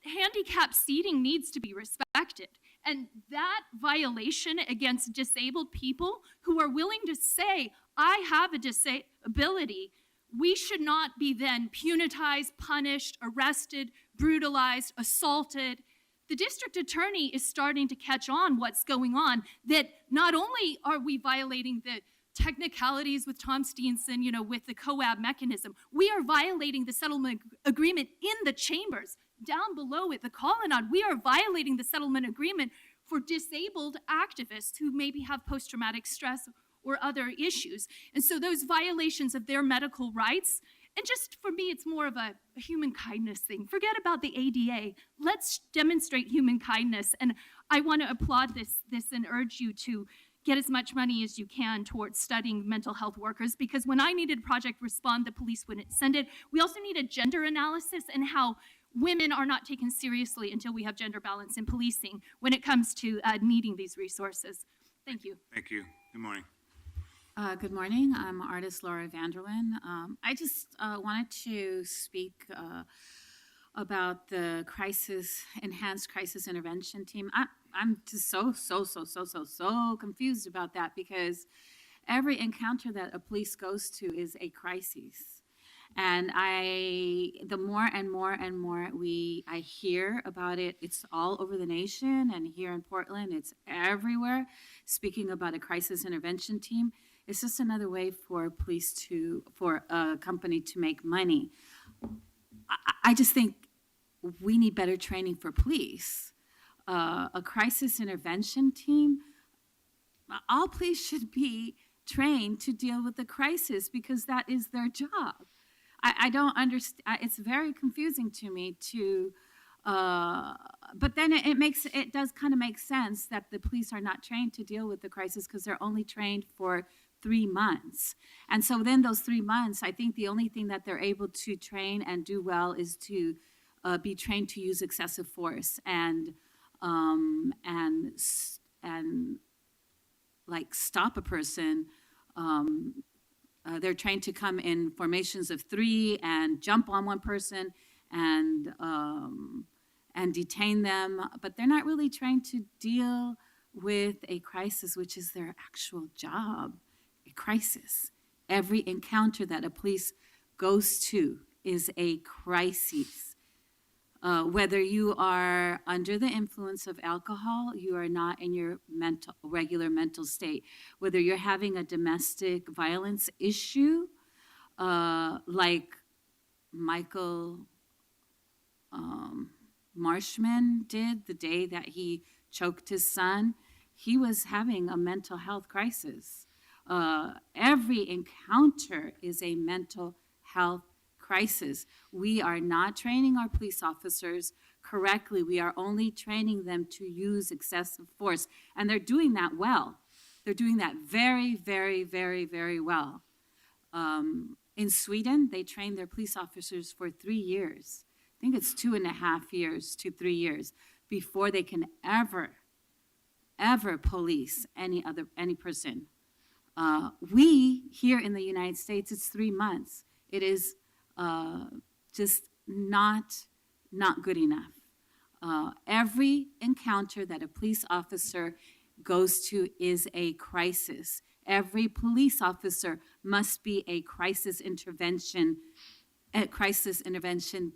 handicap seating needs to be respected. And that violation against disabled people who are willing to say, I have a disability, we should not be then punitized, punished, arrested, brutalized, assaulted. The district attorney is starting to catch on what's going on, that not only are we violating the technicalities with Tom Steenson, with the COAB mechanism, we are violating the settlement agreement in the chambers. Down below at the Colonnade, we are violating the settlement agreement for disabled activists who maybe have post-traumatic stress or other issues. And so those violations of their medical rights, and just for me, it's more of a human kindness thing. Forget about the ADA. Let's demonstrate human kindness. And I want to applaud this and urge you to get as much money as you can towards studying mental health workers, because when I needed Project Respond, the police wouldn't send it. We also need a gender analysis and how women are not taken seriously until we have gender balance in policing when it comes to needing these resources. Thank you. Thank you. Good morning. Good morning. I'm artist Laura Vanderlyn. I just wanted to speak about the enhanced crisis intervention team. I'm just so confused about that because every encounter that a police goes to is a crisis. And the more and more I hear about it, it's all over the nation, and here in Portland, it's everywhere, speaking about a crisis intervention team. It's just another way for for a company to make money. I just think we need better training for police. A crisis intervention team, all police should be trained to deal with the crisis because that is their job. I don't understand. It's very confusing to me but then it does kind of make sense that the police are not trained to deal with the crisis because they're only trained for 3 months. And so then those 3 months, I think the only thing that they're able to train and do well is to be trained to use excessive force and like stop a person. They're trained to come in formations of 3 and jump on one person and detain them, but they're not really trained to deal with a crisis, which is their actual job, a crisis. Every encounter that a police goes to is a crisis. Whether you are under the influence of alcohol, you are not in your regular mental state. Whether you're having a domestic violence issue, like Michael Marshman did the day that he choked his son, he was having a mental health crisis. Every encounter is a mental health crisis. We are not training our police officers correctly. We are only training them to use excessive force. And they're doing that well. They're doing that very, very, very, very well. In Sweden, they train their police officers for 3 years. I think it's 2.5 years to 3 years before they can ever police any person. We, here in the United States, it's 3 months. It is just not good enough. Every encounter that a police officer goes to is a crisis. Every police officer must be a crisis intervention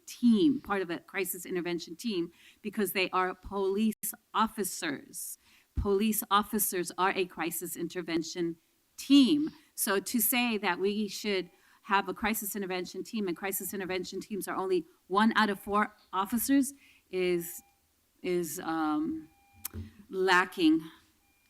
team, part of a crisis intervention team, because they are police officers. Police officers are a crisis intervention team. So to say that we should have a crisis intervention team and crisis intervention teams are only 1 out of 4 officers is lacking,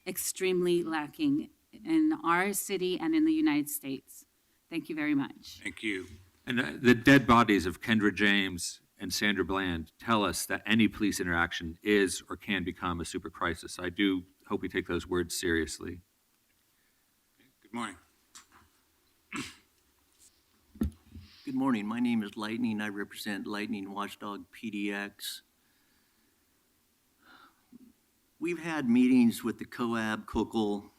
extremely lacking in our city and in the United States. Thank you very much. Thank you. And the dead bodies of Kendra James and Sandra Bland tell us that any police interaction is or can become a super crisis. I do hope we take those words seriously. Good morning. Good morning. My name is Lightning. I represent Lightning Watchdog PDX. We've had meetings with the COAB, COCL,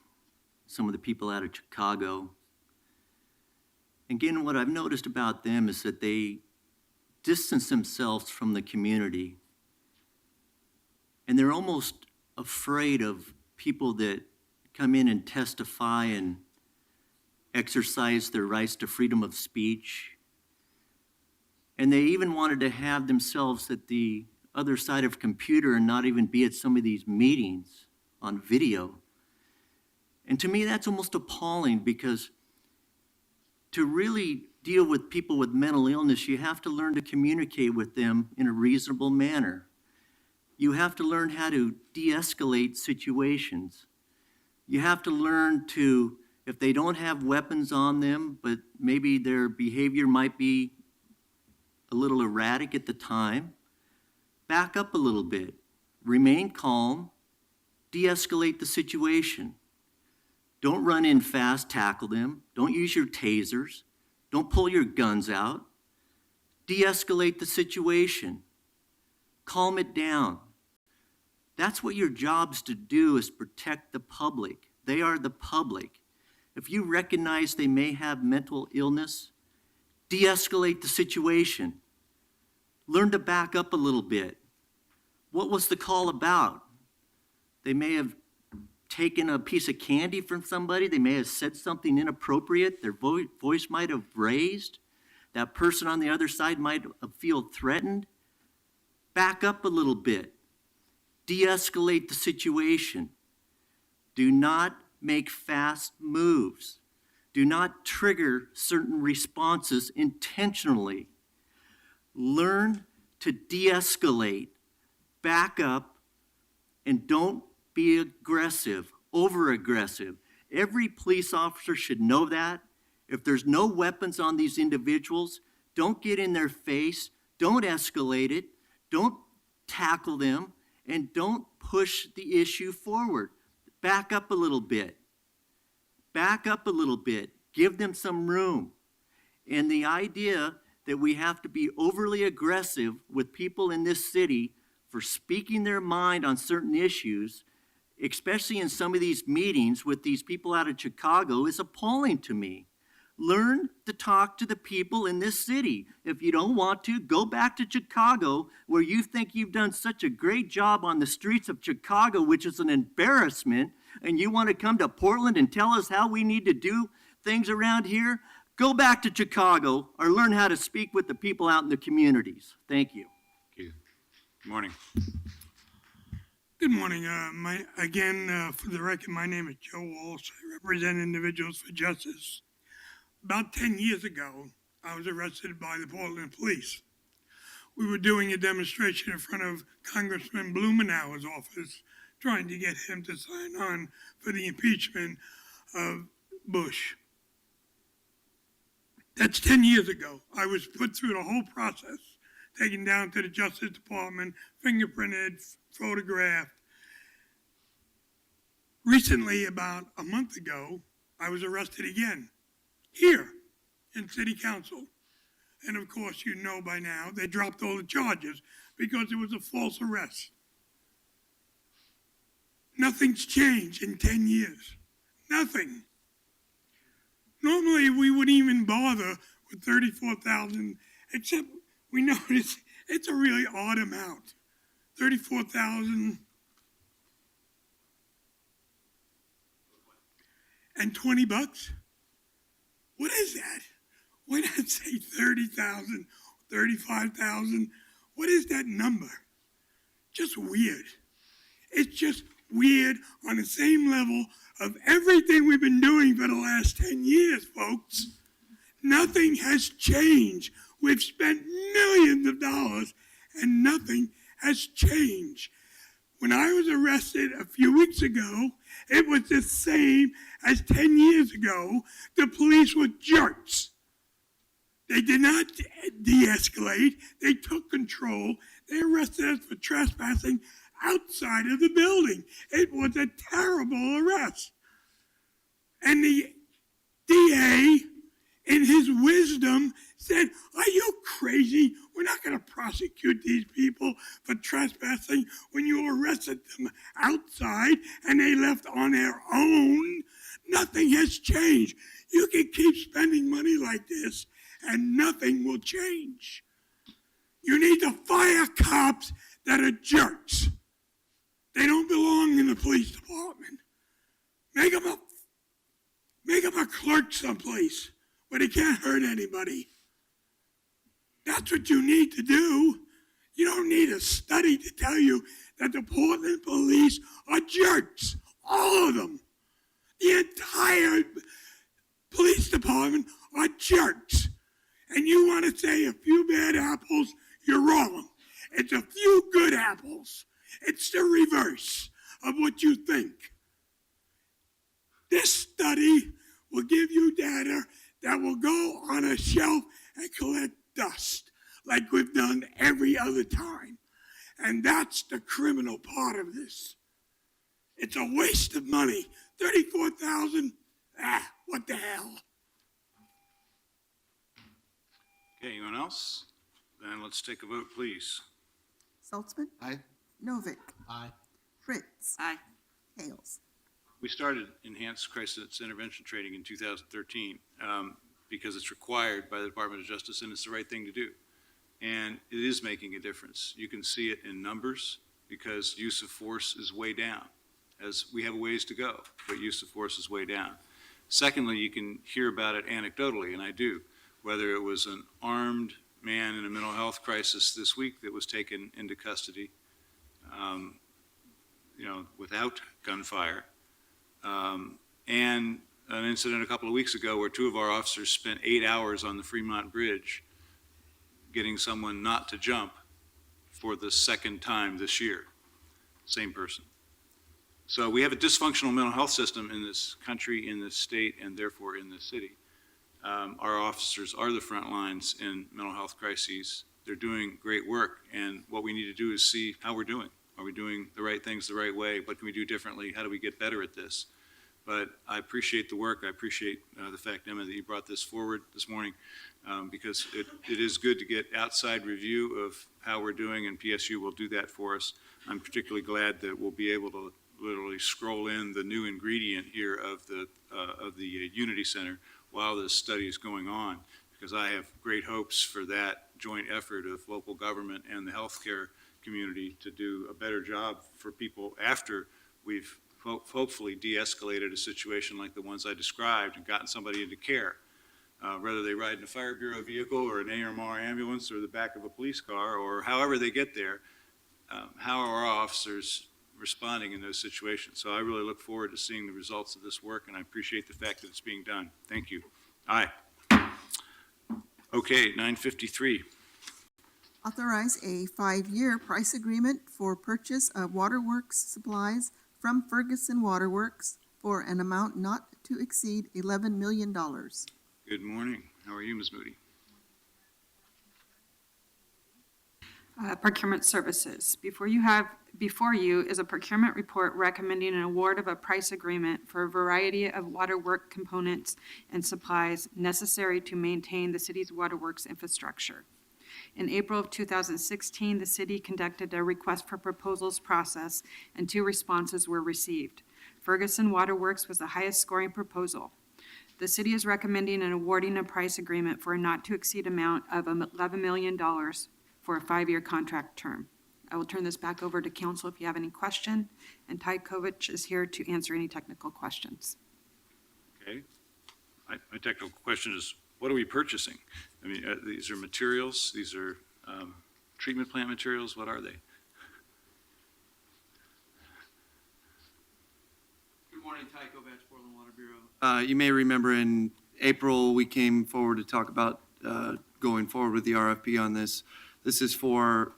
some of the people out of Chicago. Again, what I've noticed about them is that they distance themselves from the community. And they're almost afraid of people that come in and testify and exercise their rights to freedom of speech. And they even wanted to have themselves at the other side of a computer and not even be at some of these meetings on video. And to me, that's almost appalling because to really deal with people with mental illness, you have to learn to communicate with them in a reasonable manner. You have to learn how to de-escalate situations. You have to learn to, if they don't have weapons on them, but maybe their behavior might be a little erratic at the time, back up a little bit, remain calm, de-escalate the situation. Don't run in fast, tackle them. Don't use your tasers. Don't pull your guns out. De-escalate the situation. Calm it down. That's what your job's to do, is protect the public. They are the public. If you recognize they may have mental illness, de-escalate the situation. Learn to back up a little bit. What was the call about? They may have taken a piece of candy from somebody. They may have said something inappropriate. Their voice might have raised. That person on the other side might feel threatened. Back up a little bit. De-escalate the situation. Do not make fast moves. Do not trigger certain responses intentionally. Learn to de-escalate, back up, and don't be aggressive, over-aggressive. Every police officer should know that. If there's no weapons on these individuals, don't get in their face, don't escalate it, don't tackle them, and don't push the issue forward. Back up a little bit. Back up a little bit. Give them some room. And the idea that we have to be overly aggressive with people in this city for speaking their mind on certain issues, especially in some of these meetings with these people out of Chicago, is appalling to me. Learn to talk to the people in this city. If you don't want to, go back to Chicago, where you think you've done such a great job on the streets of Chicago, which is an embarrassment, and you want to come to Portland and tell us how we need to do things around here. Go back to Chicago or learn how to speak with the people out in the communities. Thank you. Thank you. Good morning. Good morning. For the record, my name is Joe Walsh. I represent Individuals for Justice. About 10 years ago, I was arrested by the Portland Police. We were doing a demonstration in front of Congressman Blumenauer's office, trying to get him to sign on for the impeachment of Bush. That's 10 years ago. I was put through the whole process, taken down to the Justice Department, fingerprinted, photographed. Recently, about a month ago, I was arrested again, here in City Council. And of course, you know by now, they dropped all the charges because it was a false arrest. Nothing's changed in 10 years. Nothing. Normally, we wouldn't even bother with $34,000, except we notice it's a really odd amount. $34,020. What is that? Why not say 30,000, 35,000? What is that number? Just weird. It's just weird on the same level of everything we've been doing for the last 10 years, folks. Nothing has changed. We've spent millions of dollars and nothing has changed. When I was arrested a few weeks ago, it was the same as 10 years ago. The police were jerks. They did not de-escalate. They took control. They arrested us for trespassing outside of the building. It was a terrible arrest. And the DA, in his wisdom, said, "Are you crazy? We're not going to prosecute these people for trespassing when you arrested them outside and they left on their own." Nothing has changed. You can keep spending money like this and nothing will change. You need to fire cops that are jerks. They don't belong in the police department. Make them a clerk someplace where they can't hurt anybody. That's what you need to do. You don't need a study to tell you that the Portland police are jerks. All of them. The entire police department are jerks. And you want to say a few bad apples, you're wrong. It's a few good apples. It's the reverse of what you think. This study will give you data that will go on a shelf and collect dust like we've done every other time. And that's the criminal part of this. It's a waste of money. $34,000, what the hell? Okay, anyone else? Then let's take a vote, please. Saltzman? Aye. Novick? Aye. Fritz? Aye. Hales? We started enhanced crisis intervention training in 2013 because it's required by the Department of Justice and it's the right thing to do. And it is making a difference. You can see it in numbers because use of force is way down, as we have a ways to go, but use of force is way down. Secondly, you can hear about it anecdotally, and I do, whether it was an armed man in a mental health crisis this week that was taken into custody, without gunfire, and an incident a couple of weeks ago where two of our officers spent 8 hours on the Fremont Bridge getting someone not to jump for the second time this year. Same person. So we have a dysfunctional mental health system in this country, in this state, and therefore in this city. Our officers are the front lines in mental health crises. They're doing great work, and what we need to do is see how we're doing. Are we doing the right things the right way? What can we do differently? How do we get better at this? But I appreciate the work. I appreciate the fact, Emma, that you brought this forward this morning because it is good to get outside review of how we're doing, and PSU will do that for us. I'm particularly glad that we'll be able to literally scroll in the new ingredient here of the Unity Center while this study is going on, because I have great hopes for that joint effort of local government and the healthcare community to do a better job for people after we've hopefully de-escalated a situation like the ones I described and gotten somebody into care. Whether they ride in a Fire Bureau vehicle or an AMR ambulance or the back of a police car or however they get there, how are our officers responding in those situations? So I really look forward to seeing the results of this work, and I appreciate the fact that it's being done. Thank you. Aye. Okay, 9:53. Authorize a 5-year price agreement for purchase of waterworks supplies from Ferguson Waterworks for an amount not to exceed $11 million. Good morning. How are you, Ms. Moody? Procurement services. Before you is a procurement report recommending an award of a price agreement for a variety of waterwork components and supplies necessary to maintain the city's waterworks infrastructure. In April of 2016, the city conducted a request for proposals process and 2 responses were received. Ferguson Waterworks was the highest scoring proposal. The city is recommending and awarding a price agreement for a not to exceed amount of $11 million for a 5-year contract term. I will turn this back over to council if you have any question, and Ty Kovich is here to answer any technical questions. Okay. My technical question is, what are we purchasing? I mean, these are materials, these are treatment plant materials, what are they? Good morning, Ty Kovach, Portland Water Bureau. You may remember in April, we came forward to talk about going forward with the RFP on this. This is for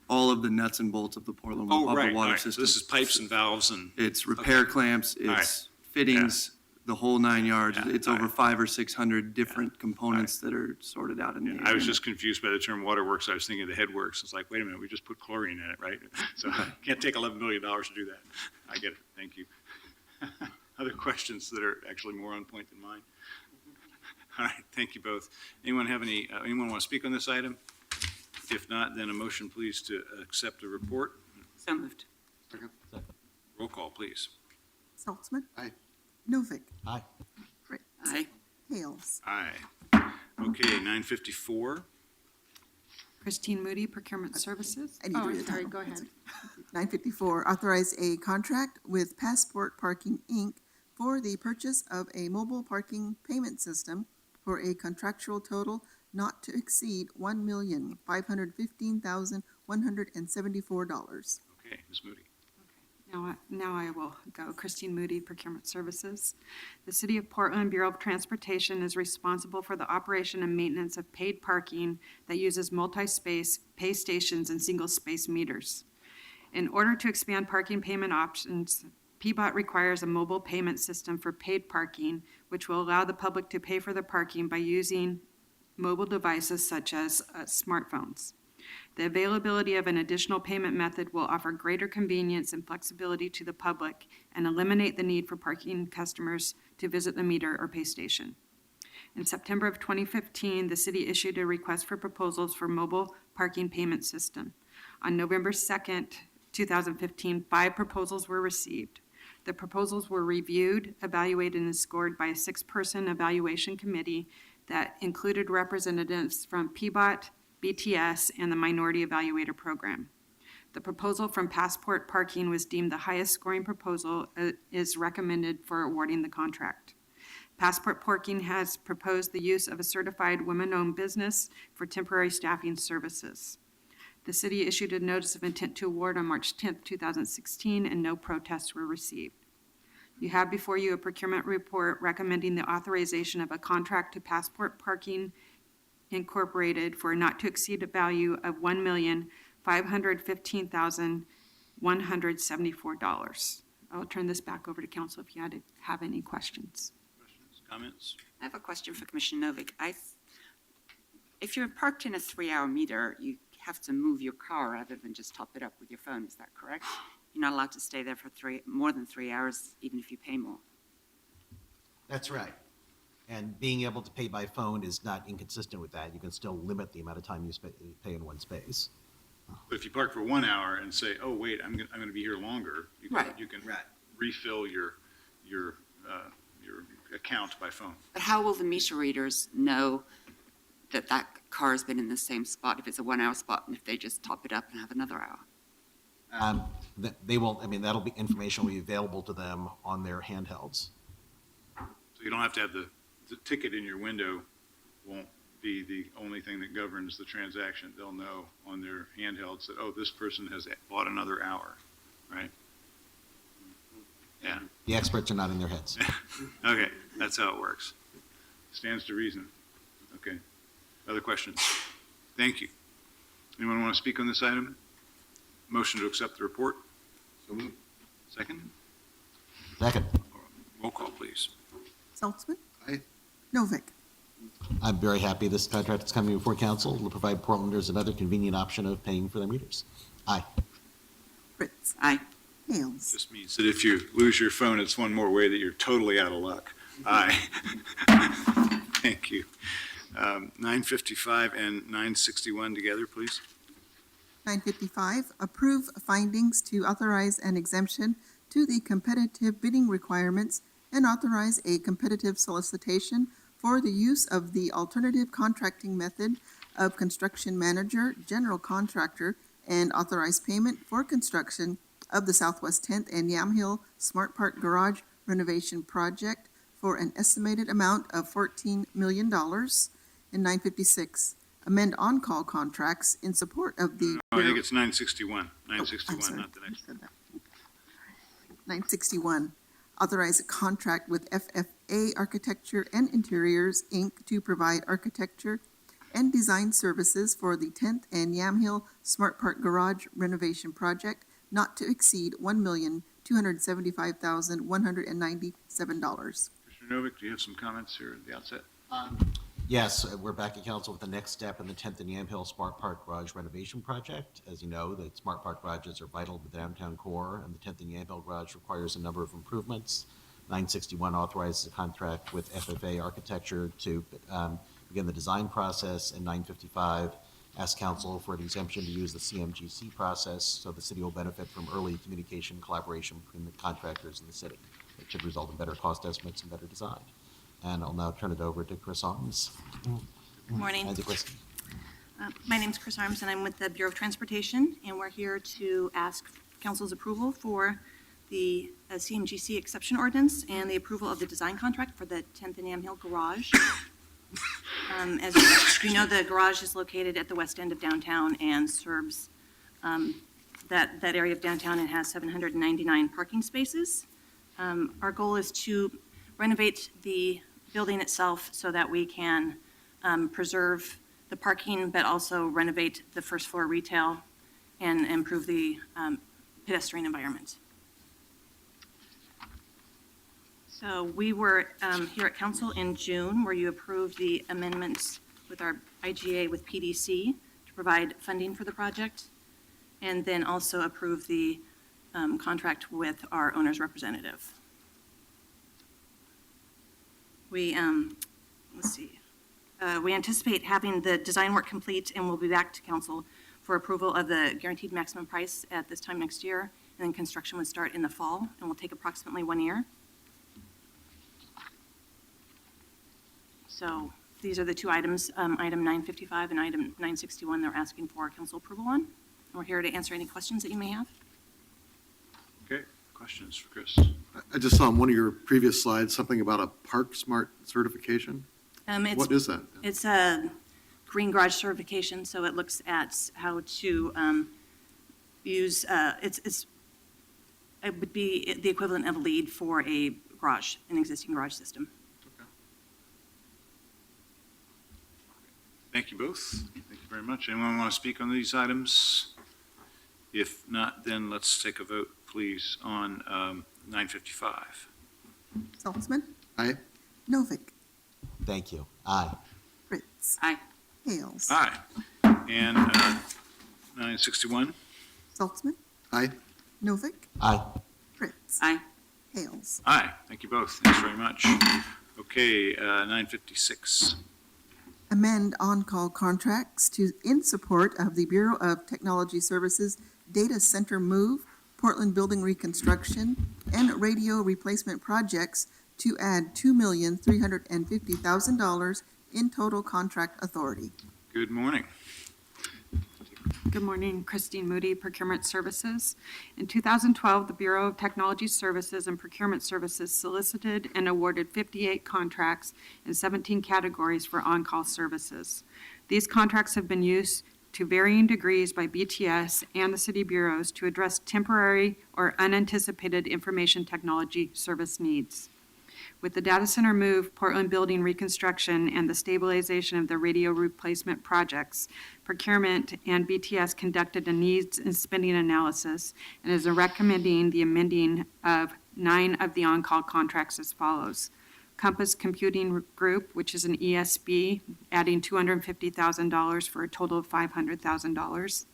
all of the nuts and bolts of the Portland Public Water System. So this is pipes and valves and. It's repair clamps, it's fittings, the whole 9 yards. It's over 500 or 600 different components that are sorted out in the I was just confused by the term waterworks. I was thinking of the headworks. It's like, wait a minute, we just put chlorine in it, right? So can't take $11 million to do that. I get it. Thank you. Other questions that are actually more on point than mine? All right, thank you both. Anyone want to speak on this item? If not, then a motion, please, to accept the report. So moved. Roll call, please. Saltzman? Aye. Novick? Aye. Fritz? Aye. Hales? Aye. Okay, 9:54. Christine Moody, Procurement Services. I need to read the sorry, title. go ahead. 954, authorize a contract with Passport Parking, Inc. for the purchase of a mobile parking payment system for a contractual total not to exceed $1,515,174. Okay, Ms. Moody. Now I will go. Christine Moody, Procurement Services. The City of Portland Bureau of Transportation is responsible for the operation and maintenance of paid parking that uses multi-space pay stations and single-space meters. In order to expand parking payment options, PBOT requires a mobile payment system for paid parking, which will allow the public to pay for the parking by using mobile devices such as smartphones. The availability of an additional payment method will offer greater convenience and flexibility to the public and eliminate the need for parking customers to visit the meter or pay station. In September of 2015, the city issued a request for proposals for mobile parking payment system. On November 2nd, 2015, 5 proposals were received. The proposals were reviewed, evaluated, and scored by a 6-person evaluation committee that included representatives from PBOT, BTS, and the Minority Evaluator Program. The proposal from Passport Parking was deemed the highest scoring proposal, is recommended for awarding the contract. Passport Parking has proposed the use of a certified women-owned business for temporary staffing services. The city issued a notice of intent to award on March 10th, 2016, and no protests were received. You have before you a procurement report recommending the authorization of a contract to Passport Parking Incorporated for a not-to-exceed value of $1,515,174. I'll turn this back over to council if you have any questions. Questions, comments? I have a question for Commissioner Novick. If you're parked in a 3-hour meter, you have to move your car rather than just top it up with your phone. Is that correct? You're not allowed to stay there for more than 3 hours, even if you pay more. That's right. And being able to pay by phone is not inconsistent with that. You can still limit the amount of time you pay in one space. But if you park for 1 hour and say, oh, wait, I'm going to be here longer, you can refill your account by phone. But how will the meter readers know that that car has been in the same spot if it's a 1-hour spot and if they just top it up and have another hour? They will, that'll be information will be available to them on their handhelds. So you don't have to have the ticket in your window won't be the only thing that governs the transaction. They'll know on their handhelds that, oh, this person has bought another hour, right? Yeah. The experts are not in their heads. Okay, that's how it works. Stands to reason. Okay. Other questions? Thank you. Anyone want to speak on this item? Motion to accept the report? So moved. Second? Second. Roll call, please. Saltzman? Aye. Novick? I'm very happy this contract is coming before council to provide Portlanders another convenient option of paying for their meters. Aye. Fritz? Aye. Hales? This means that if you lose your phone, it's one more way that you're totally out of luck. Aye. Thank you. 955 and 961 together, please. 955, approve findings to authorize an exemption to the competitive bidding requirements and authorize a competitive solicitation for the use of the alternative contracting method of construction manager, general contractor, and authorize payment for construction of the Southwest 10th and Yamhill Smart Park Garage renovation project for an estimated amount of $14 million. And 956, amend on-call contracts in support of the... I think it's 961. 961, not the next one. 961, authorize a contract with FFA Architecture and Interiors, Inc. to provide architecture and design services for the 10th and Yamhill Smart Park Garage renovation project not to exceed $1,275,197. Commissioner Novick, do you have some comments here at the outset? Yes, we're back at council with the next step in the 10th and Yamhill Smart Park Garage renovation project. As you know, the Smart Park garages are vital to the downtown core, and the 10th and Yamhill garage requires a number of improvements. 961 authorizes a contract with FFA Architecture to begin the design process, and 955 asks council for an exemption to use the CMGC process, so the city will benefit from early communication and collaboration between the contractors and the city. It should result in better cost estimates and better design. And I'll now turn it over to Chris Arms. Good morning. And to Chris. My name's Chris Arms, and I'm with the Bureau of Transportation, and we're here to ask council's approval for the CMGC exception ordinance and the approval of the design contract for the 10th and Yamhill garage. As you know, the garage is located at the west end of downtown and serves that area of downtown and has 799 parking spaces. Our goal is to renovate the building itself so that we can preserve the parking, but also renovate the first floor retail and improve the pedestrian environment. So we were here at council in June where you approved the amendments with our IGA with PDC to provide funding for the project, and then also approve the contract with our owner's representative. We, let's see, we anticipate having the design work complete, and we'll be back to council for approval of the guaranteed maximum price at this time next year, and then construction would start in the fall and will take approximately 1 year. So these are the two items, item 955 and item 961 they're asking for council approval on. And we're here to answer any questions that you may have. Okay, questions for Chris? I just saw on one of your previous slides, something about a Park Smart certification. What is that? It's a green garage certification, so it looks at how to use, it would be the equivalent of a LEED for a garage, an existing garage system. Thank you both. Thank you very much. Anyone want to speak on these items? If not, then let's take a vote, please, on 955. Saltzman, Aye. Novick, Thank you. Aye. Fritz, Aye. Hales. Aye. And 961? Saltzman, Aye. Novick, Aye. Fritz, Aye. Hales. Aye. Thank you both. Thanks very much. Okay, 956. Amend on-call contracts in support of the Bureau of Technology Services Data Center Move, Portland Building Reconstruction, and Radio Replacement Projects to add $2,350,000 in total contract authority. Good morning. Good morning, Christine Moody, Procurement Services. In 2012, the Bureau of Technology Services and Procurement Services solicited and awarded 58 contracts in 17 categories for on-call services. These contracts have been used to varying degrees by BTS and the city bureaus to address temporary or unanticipated information technology service needs. With the data center move, Portland Building Reconstruction, and the stabilization of the radio replacement projects, procurement and BTS conducted a needs and spending analysis and is recommending the amending of 9 of the on-call contracts as follows. Compass Computing Group, which is an ESB, adding $250,000 for a total of $500,000.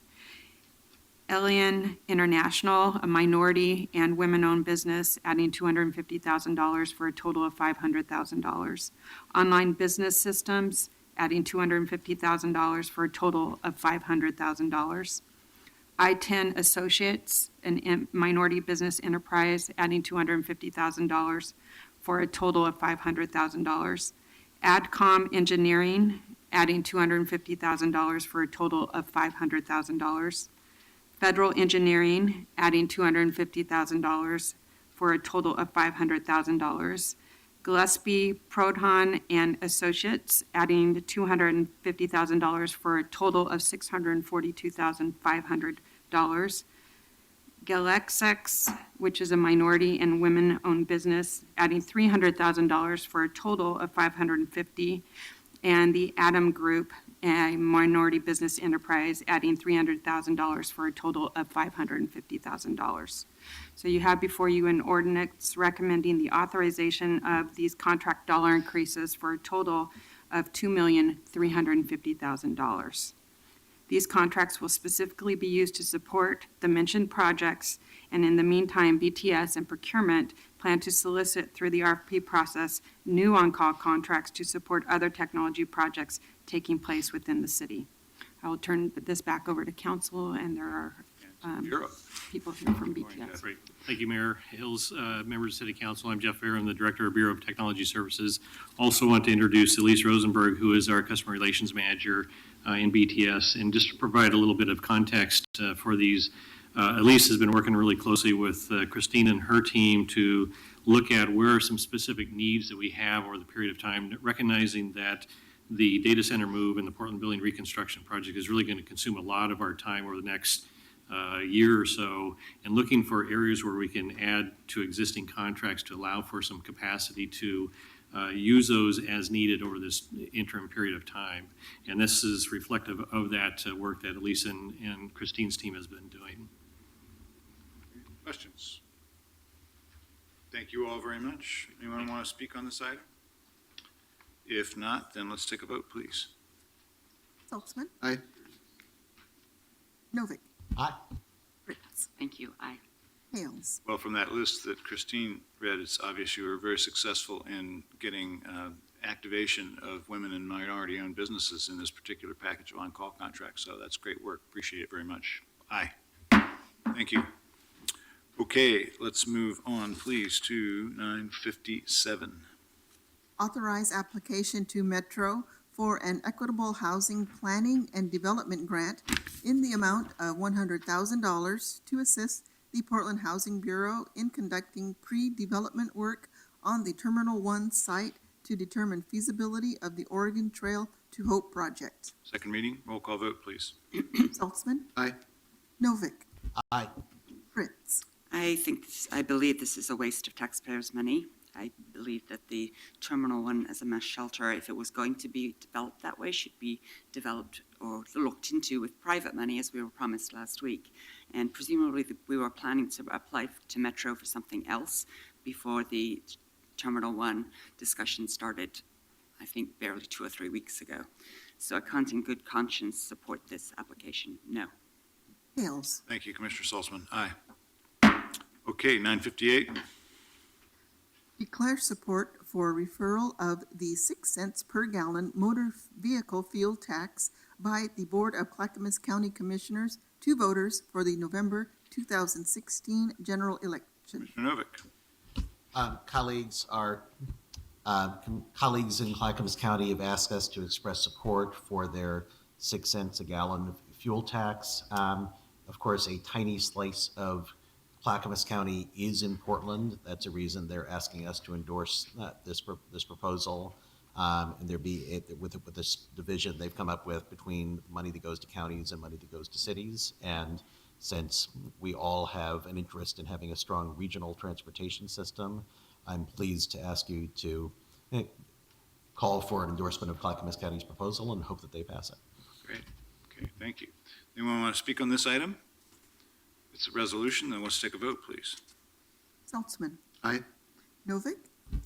Elian International, a minority and women-owned business, adding $250,000 for a total of $500,000. Online Business Systems, adding $250,000 for a total of $500,000. I-10 Associates, a minority business enterprise, adding $250,000 for a total of $500,000. AdCom Engineering, adding $250,000 for a total of $500,000. Federal Engineering, adding $250,000 for a total of $500,000. Gillespie, Prodhan and Associates, adding $250,000 for a total of $642,500. Galexex, which is a minority and women-owned business, adding $300,000 for a total of $550,000. And the Adam Group, a minority business enterprise, adding $300,000 for a total of $550,000. So you have before you an ordinance recommending the authorization of these contract dollar increases for a total of $2,350,000. These contracts will specifically be used to support the mentioned projects, and in the meantime, BTS and procurement plan to solicit through the RFP process new on-call contracts to support other technology projects taking place within the city. I will turn this back over to council, and there are people here from BTS. Great. Thank you, Mayor Hills, members of City Council. I'm Jeff Fair. I'm the Director of Bureau of Technology Services. Also want to introduce Elise Rosenberg, who is our Customer Relations Manager in BTS. And just to provide a little bit of context for these, Elise has been working really closely with Christine and her team to look at where are some specific needs that we have over the period of time, recognizing that the data center move and the Portland Building Reconstruction Project is really going to consume a lot of our time over the next year or so, and looking for areas where we can add to existing contracts to allow for some capacity to use those as needed over this interim period of time. And this is reflective of that work that Elisa and Christine's team has been doing. Questions? Thank you all very much. Anyone want to speak on this item? If not, then let's take a vote, please. Saltzman, Aye. Novick, Aye. Fritz, Thank you. Aye. Hales. Well, from that list that Christine read, it's obvious you were very successful in getting activation of women and minority-owned businesses in this particular package of on-call contracts. So that's great work. Appreciate it very much. Aye. Thank you. Okay, let's move on, please, to 9:57. Authorize application to Metro for an equitable housing planning and development grant in the amount of $100,000 to assist the Portland Housing Bureau in conducting pre-development work on the Terminal 1 site to determine feasibility of the Oregon Trail to Hope project. Second reading, roll call vote, please. Saltzman, Aye. Novick, Aye. Fritz. I believe this is a waste of taxpayers' money. I believe that the Terminal 1 as a mass shelter, if it was going to be developed that way, should be developed or looked into with private money, as we were promised last week. And presumably, we were planning to apply to Metro for something else before the Terminal 1 discussion started, I think, barely 2 or 3 weeks ago. So I can't in good conscience support this application, no. Hales. Thank you, Commissioner Saltzman. Aye. Okay, 9:58. Declare support for referral of the 6 cents per gallon motor vehicle fuel tax by the Board of Clackamas County Commissioners to voters for the November 2016 general election. Commissioner Novick. Colleagues in Clackamas County have asked us to express support for their 6 cents a gallon fuel tax. Of course, a tiny slice of Clackamas County is in Portland. That's a reason they're asking us to endorse this proposal. And with this division they've come up with between money that goes to counties and money that goes to cities. And since we all have an interest in having a strong regional transportation system, I'm pleased to ask you to call for an endorsement of Clackamas County's proposal and hope that they pass it. Great. Okay, thank you. Anyone want to speak on this item? It's a resolution, then let's take a vote, please. Saltzman, Aye. Novick,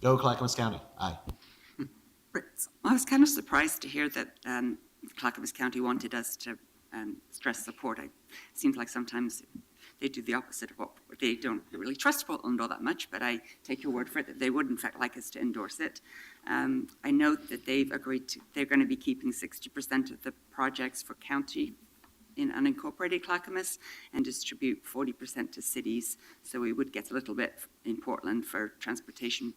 Go Clackamas County. Aye. Fritz. I was kind of surprised to hear that Clackamas County wanted us to stress support. It seems like sometimes they do the opposite of what they don't really trust Portland all that much, but I take your word for it that they would in fact like us to endorse it. I note that they've agreed they're going to be keeping 60% of the projects for county in unincorporated Clackamas and distribute 40% to cities. So we would get a little bit in Portland for transportation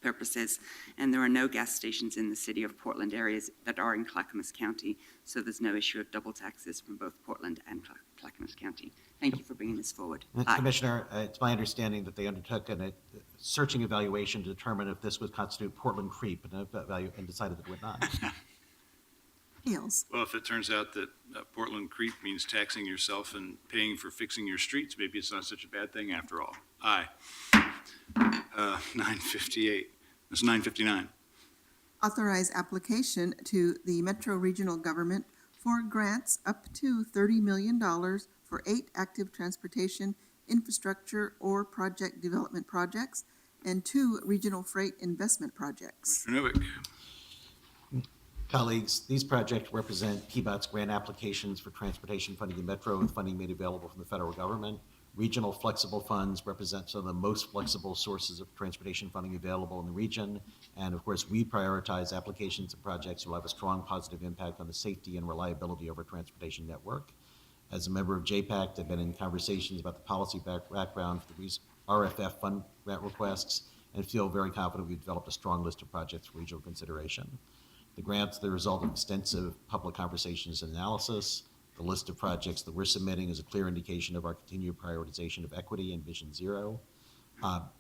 purposes. And there are no gas stations in the city of Portland areas that are in Clackamas County. So there's no issue of double taxes from both Portland and Clackamas County. Thank you for bringing this forward. Aye. Commissioner, it's my understanding that they undertook a searching evaluation to determine if this would constitute Portland creep and decided that it would not. Hales. Well, if it turns out that Portland creep means taxing yourself and paying for fixing your streets, maybe it's not such a bad thing after all. Aye. 9:58. It's 9:59. Authorize application to the Metro Regional Government for grants up to $30 million for 8 active transportation infrastructure or project development projects and 2 regional freight investment projects. Commissioner Novick. Colleagues, these projects represent PBOT's grant applications for transportation funding in Metro with funding made available from the federal government. Regional flexible funds represent some of the most flexible sources of transportation funding available in the region. And of course, we prioritize applications and projects that will have a strong positive impact on the safety and reliability of our transportation network. As a member of JPAC, I've been in conversations about the policy background for the RFF fund grant requests and feel very confident we've developed a strong list of projects for regional consideration. The grants are the result of extensive public conversations and analysis. The list of projects that we're submitting is a clear indication of our continued prioritization of equity and Vision Zero.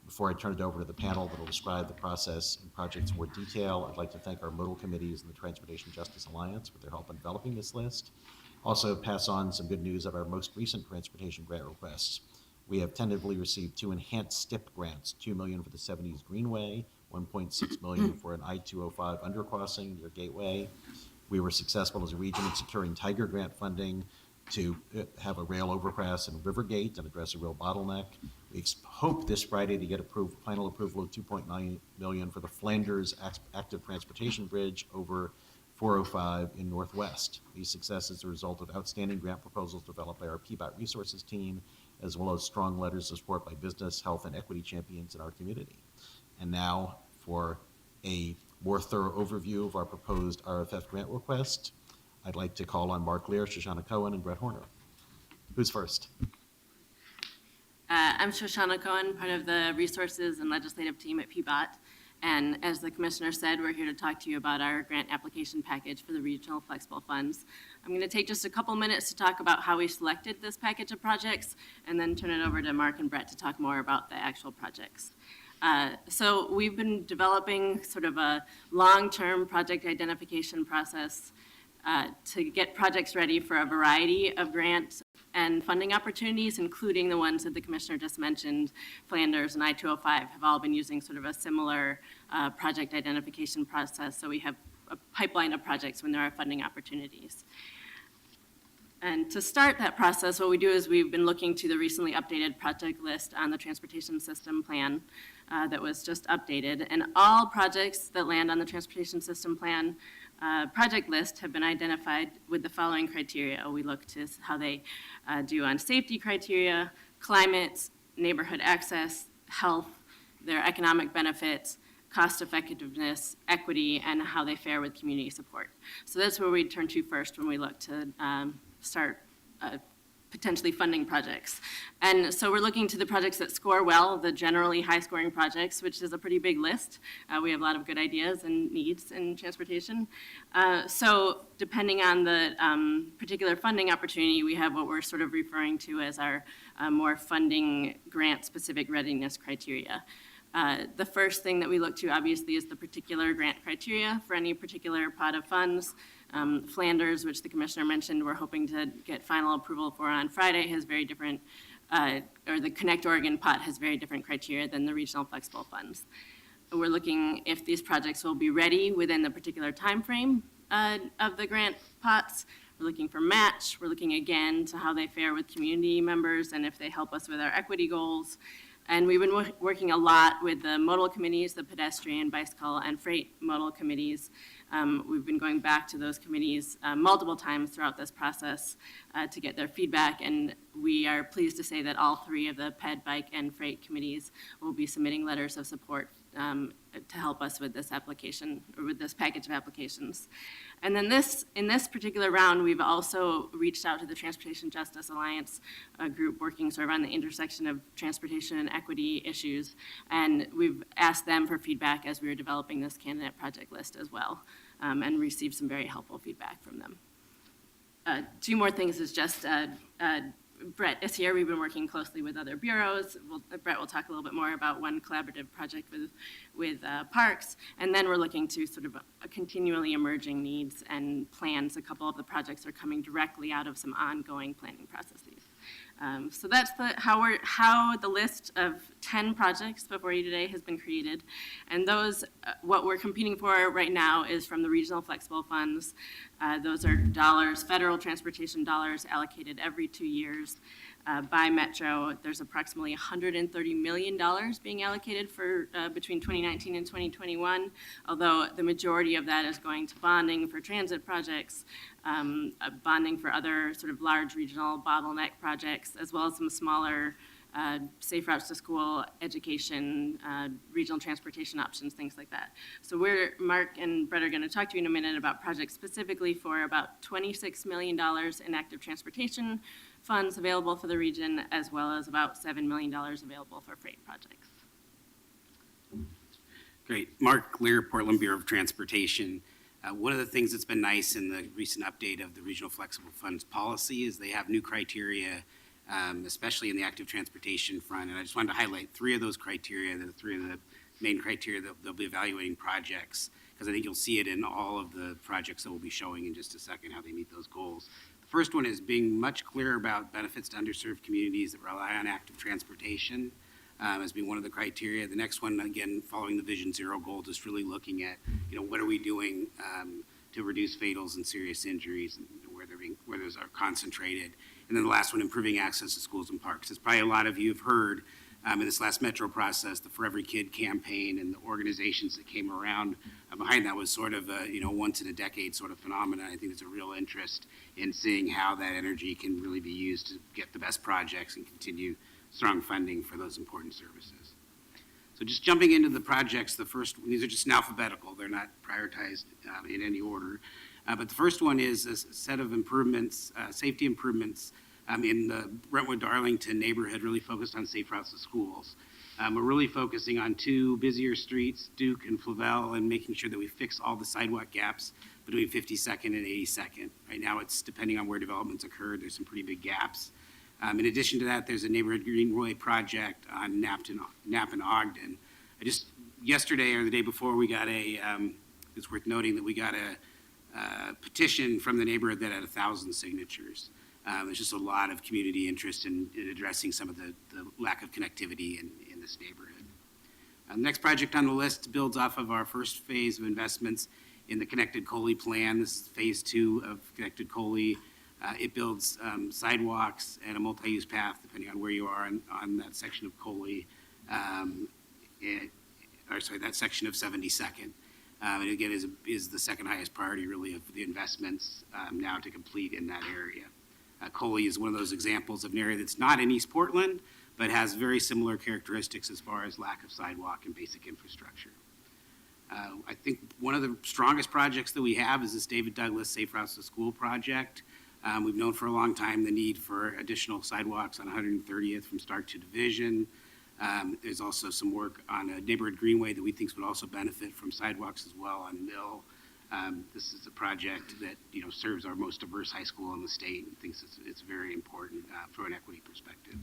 Before I turn it over to the panel that will describe the process and projects in more detail, I'd like to thank our modal committees and the Transportation Justice Alliance for their help in developing this list. Also pass on some good news of our most recent transportation grant requests. We have tentatively received 2 enhanced STIP grants, $2 million for the 70s Greenway, $1.6 million for an I-205 undercrossing near Gateway. We were successful as a region in securing Tiger grant funding to have a rail overpass in Rivergate and address a real bottleneck. We hope this Friday to get final approval of $2.9 million for the Flanders Active Transportation Bridge over 405 in Northwest. These successes are a result of outstanding grant proposals developed by our PBOT resources team, as well as strong letters of support by business, health, and equity champions in our community. And now for a more thorough overview of our proposed RFF grant request, I'd like to call on Mark Lear, Shoshana Cohen, and Brett Horner. Who's first? I'm Shoshana Cohen, part of the resources and legislative team at PBOT. And as the commissioner said, we're here to talk to you about our grant application package for the regional flexible funds. I'm going to take just a couple minutes to talk about how we selected this package of projects, and then turn it over to Mark and Brett to talk more about the actual projects. So we've been developing sort of a long-term project identification process to get projects ready for a variety of grant and funding opportunities, including the ones that the commissioner just mentioned. Flanders and I-205 have all been using sort of a similar project identification process, so we have a pipeline of projects when there are funding opportunities. And to start that process, what we do is we've been looking to the recently updated project list on the transportation system plan that was just updated. And all projects that land on the transportation system plan project list have been identified with the following criteria. We look to how they do on safety criteria, climate, neighborhood access, health, their economic benefits, cost effectiveness, equity, and how they fare with community support. So that's where we turn to first when we look to start potentially funding projects. And so we're looking to the projects that score well, the generally high-scoring projects, which is a pretty big list. We have a lot of good ideas and needs in transportation. So depending on the particular funding opportunity, we have what we're sort of referring to as our more funding grant-specific readiness criteria. The first thing that we look to, obviously, is the particular grant criteria for any particular pot of funds. Flanders, which the commissioner mentioned, we're hoping to get final approval for on Friday, has very different, or the Connect Oregon pot has very different criteria than the regional flexible funds. We're looking if these projects will be ready within the particular time frame of the grant pots. We're looking for match. We're looking again to how they fare with community members and if they help us with our equity goals. And we've been working a lot with the modal committees, the pedestrian, bicycle, and freight modal committees. We've been going back to those committees multiple times throughout this process to get their feedback, and we are pleased to say that all three of the PED, bike, and freight committees will be submitting letters of support to help us with this application, or with this package of applications. And then in this particular round, we've also reached out to the Transportation Justice Alliance, a group working sort of on the intersection of transportation and equity issues, and we've asked them for feedback as we were developing this candidate project list as well, and received some very helpful feedback from them. Two more things is just Brett is here. We've been working closely with other bureaus. Brett will talk a little bit more about one collaborative project with parks. And then we're looking to sort of continually emerging needs and plans. A couple of the projects are coming directly out of some ongoing planning processes. So that's how the list of 10 projects before you today has been created. And those, what we're competing for right now is from the regional flexible funds. Those are dollars, federal transportation dollars allocated every 2 years by Metro. There's approximately $130 million being allocated for between 2019 and 2021, although the majority of that is going to bonding for transit projects, bonding for other sort of large regional bottleneck projects, as well as some smaller safe routes to school, education, regional transportation options, things like that. So Mark and Brett are going to talk to you in a minute about projects specifically for about $26 million in active transportation funds available for the region, as well as about $7 million available for freight projects. Great. Mark Lear, Portland Bureau of Transportation. One of the things that's been nice in the recent update of the Regional Flexible Funds policy is they have new criteria, especially in the active transportation front. And I just wanted to highlight three of those criteria, the three of the main criteria that they'll be evaluating projects, because I think you'll see it in all of the projects that we'll be showing in just a second, how they meet those goals. The first one is being much clearer about benefits to underserved communities that rely on active transportation as being one of the criteria. The next one, again, following the Vision Zero goal, just really looking at, what are we doing to reduce fatals and serious injuries, and where those are concentrated. And then the last one, improving access to schools and parks. As probably a lot of you have heard in this last Metro process, the For Every Kid campaign and the organizations that came around behind that was sort of a, once in a decade sort of phenomenon. I think there's a real interest in seeing how that energy can really be used to get the best projects and continue strong funding for those important services. So just jumping into the projects, these are just in alphabetical. They're not prioritized in any order. But the first one is a set of improvements, safety improvements in the Brentwood-Darlington neighborhood, really focused on safe routes to schools. We're really focusing on two busier streets, Duke and Flavel, and making sure that we fix all the sidewalk gaps between 52nd and 82nd. Right now, it's depending on where developments occurred, there's some pretty big gaps. In addition to that, there's a neighborhood greenway project on Knapp and Ogden. Yesterday or the day before, we got it's worth noting that we got a petition from the neighborhood that had 1,000 signatures. There's just a lot of community interest in addressing some of the lack of connectivity in this neighborhood. The next project on the list builds off of our first phase of investments in the Connected Coley plan. This is phase 2 of Connected Coley. It builds sidewalks and a multi-use path, depending on where you are on that section of Coley, that section of 72nd. And again, is the second highest priority, really, of the investments now to complete in that area. Coley is one of those examples of an area that's not in East Portland, but has very similar characteristics as far as lack of sidewalk and basic infrastructure. I think one of the strongest projects that we have is this David Douglas Safe Routes to School project. We've known for a long time the need for additional sidewalks on 130th from Stark to Division. There's also some work on a neighborhood greenway that we think would also benefit from sidewalks as well on Mill. This is a project that serves our most diverse high school in the state and thinks it's very important from an equity perspective.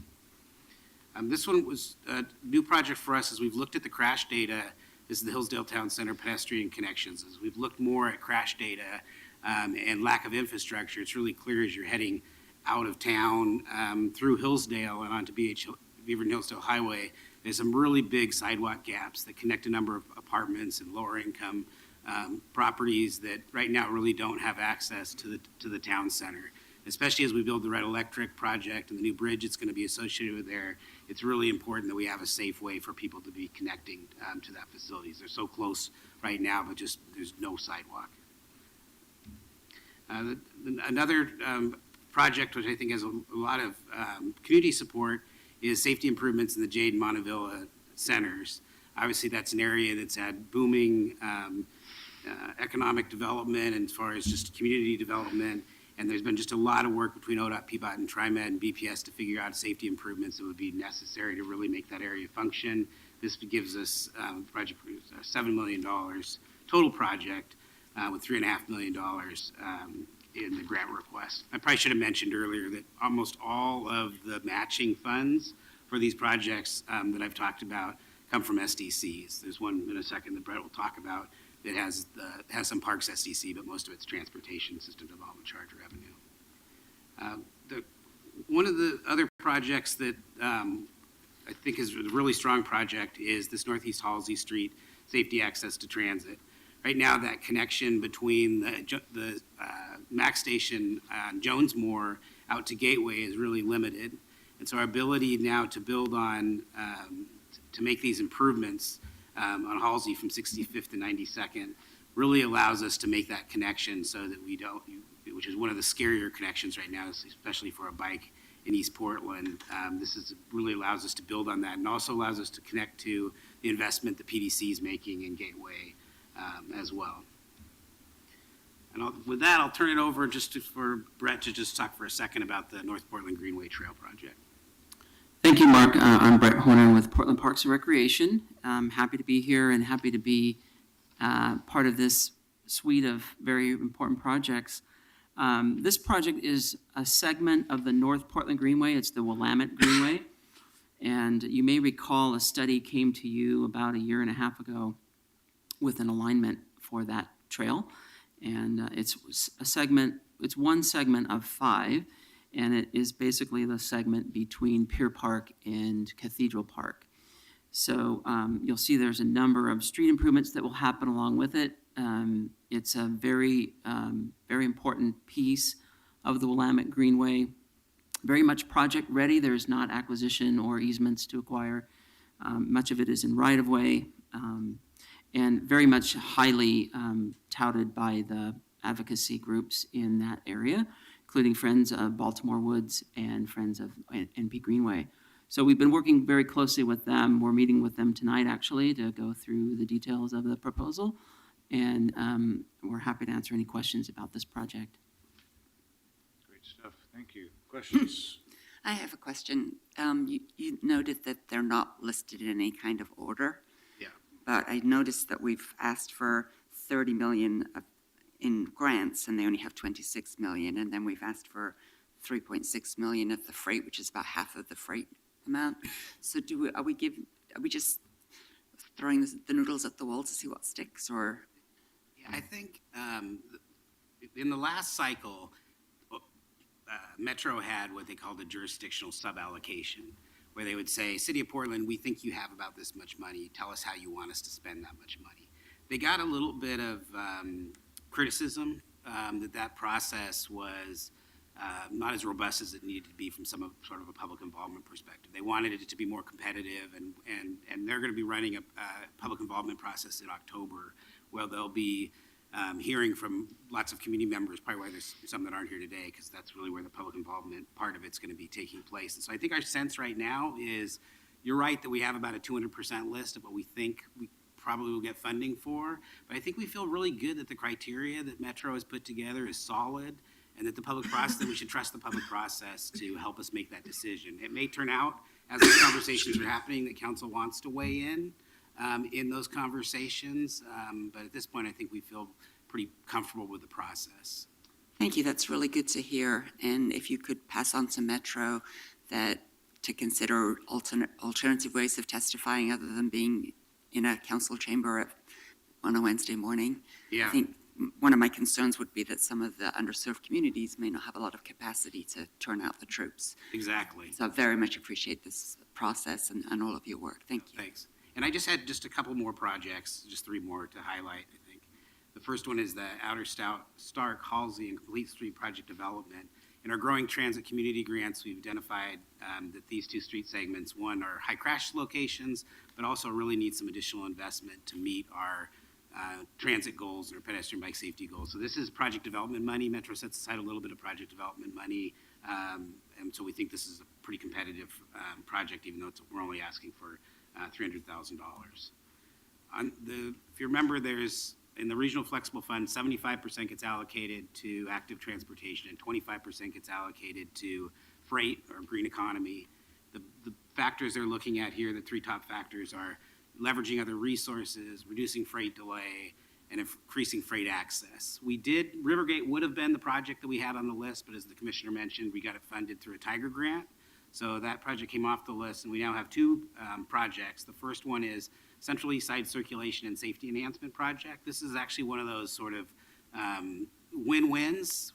This one was a new project for us as we've looked at the crash data. This is the Hillsdale Town Center pedestrian connections. As we've looked more at crash data and lack of infrastructure, it's really clear as you're heading out of town through Hillsdale and onto Beaver Hillsdale Highway, there's some really big sidewalk gaps that connect a number of apartments and lower income properties that right now really don't have access to the town center. Especially as we build the Red Electric project and the new bridge it's going to be associated with there, it's really important that we have a safe way for people to be connecting to that facilities. They're so close right now, but just there's no sidewalk. Another project which I think has a lot of community support is safety improvements in the Jade and Montevilla centers. Obviously, that's an area that's had booming economic development and as far as just community development. And there's been just a lot of work between ODOT, PBOT, and TriMet and BPS to figure out safety improvements that would be necessary to really make that area function. This gives us project $7 million total project with $3.5 million in the grant request. I probably should have mentioned earlier that almost all of the matching funds for these projects that I've talked about come from SDCs. There's one in a second that Brett will talk about that has some parks SDC, but most of it's transportation system development charge revenue. One of the other projects that I think is a really strong project is this Northeast Halsey Street safety access to transit. Right now, that connection between the MAC station on Jonesmore out to Gateway is really limited. And so our ability now to build on, to make these improvements on Halsey from 65th to 92nd really allows us to make that connection so that we don't, which is one of the scarier connections right now, especially for a bike in East Portland. This really allows us to build on that and also allows us to connect to the investment the PDC is making in Gateway as well. And with that, I'll turn it over for Brett to just talk for a second about the North Portland Greenway Trail project. Thank you, Mark. I'm Brett Horner with Portland Parks and Recreation. I'm happy to be here and happy to be part of this suite of very important projects. This project is a segment of the North Portland Greenway. It's the Willamette Greenway. And you may recall a study came to you about a year and a half ago with an alignment for that trail. And it's one segment of 5. And it is basically the segment between Pier Park and Cathedral Park. So you'll see there's a number of street improvements that will happen along with it. It's a very, very important piece of the Willamette Greenway. Very much project ready. There's not acquisition or easements to acquire. Much of it is in right-of-way and very much highly touted by the advocacy groups in that area, including Friends of Baltimore Woods and Friends of NP Greenway. So we've been working very closely with them. We're meeting with them tonight, actually, to go through the details of the proposal. And we're happy to answer any questions about this project. Great stuff. Thank you. Questions? I have a question. You noted that they're not listed in any kind of order. Yeah. But I noticed that we've asked for 30 million in grants, and they only have 26 million. And then we've asked for 3.6 million of the freight, which is about half of the freight amount. So are we just throwing the noodles at the wall to see what sticks, or? Yeah, I think in the last cycle, Metro had what they called a jurisdictional suballocation, where they would say, City of Portland, we think you have about this much money. Tell us how you want us to spend that much money. They got a little bit of criticism that process was not as robust as it needed to be from some sort of a public involvement perspective. They wanted it to be more competitive, and they're going to be running a public involvement process in October, where they'll be hearing from lots of community members, probably why there's some that aren't here today, because that's really where the public involvement part of it's going to be taking place. And so I think our sense right now is, you're right that we have about a 200% list of what we think we probably will get funding for, but I think we feel really good that the criteria that Metro has put together is solid, and that the public process, that we should trust the public process to help us make that decision. It may turn out, as these conversations are happening, that council wants to weigh in those conversations, but at this point, I think we feel pretty comfortable with the process. Thank you, that's really good to hear. And if you could pass on to Metro that to consider alternative ways of testifying other than being in a council chamber on a Wednesday morning. Yeah. I think one of my concerns would be that some of the underserved communities may not have a lot of capacity to turn out the troops. Exactly. So I very much appreciate this process and all of your work. Thank you. Thanks. And I just had just a couple more projects, just 3 more to highlight, I think. The first one is the Outer Stark, Halsey, and Complete Street project development. In our growing transit community grants, we've identified that these 2 street segments, one, are high crash locations, but also really need some additional investment to meet our transit goals and our pedestrian bike safety goals. So this is project development money. Metro sets aside a little bit of project development money, and so we think this is a pretty competitive project, even though we're only asking for $300,000. If you remember, there's in the Regional Flexible Fund, 75% gets allocated to active transportation and 25% gets allocated to freight or green economy. The factors they're looking at here, the 3 top factors, are leveraging other resources, reducing freight delay, and increasing freight access. Rivergate would have been the project that we had on the list, but as the commissioner mentioned, we got it funded through a Tiger grant. So that project came off the list, and we now have 2 projects. The first one is Central East Side Circulation and Safety Enhancement Project. This is actually one of those sort of win-wins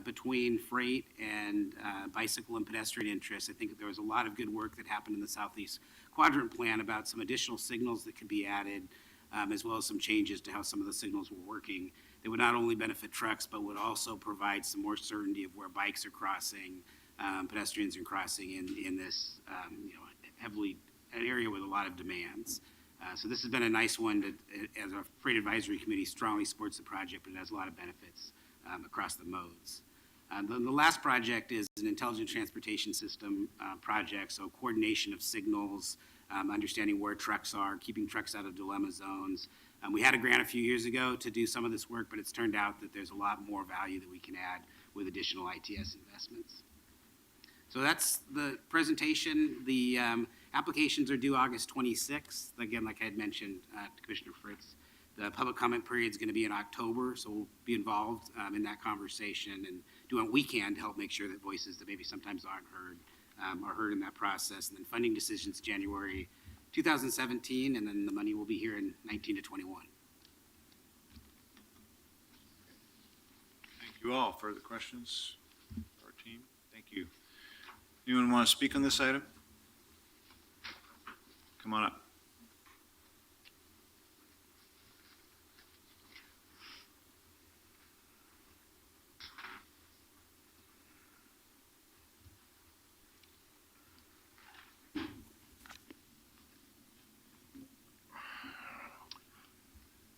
between freight and bicycle and pedestrian interests. I think there was a lot of good work that happened in the Southeast Quadrant Plan about some additional signals that could be added, as well as some changes to how some of the signals were working. They would not only benefit trucks, but would also provide some more certainty of where bikes are crossing, pedestrians are crossing in this an area with a lot of demands. So this has been a nice one that, as our Freight Advisory Committee strongly supports the project, but it has a lot of benefits across the modes. The last project is an intelligent transportation system project, so coordination of signals, understanding where trucks are, keeping trucks out of dilemma zones. We had a grant a few years ago to do some of this work, but it's turned out that there's a lot more value that we can add with additional ITS investments. So that's the presentation. The applications are due August 26th. Again, like I had mentioned to Commissioner Fritz, the public comment period is going to be in October, so we'll be involved in that conversation and doing what we can to help make sure that voices that maybe sometimes aren't heard are heard in that process. And then funding decisions January 2017, and then the money will be here in 19 to 21. Thank you all. Further questions for our team? Thank you. Anyone want to speak on this item? Come on up.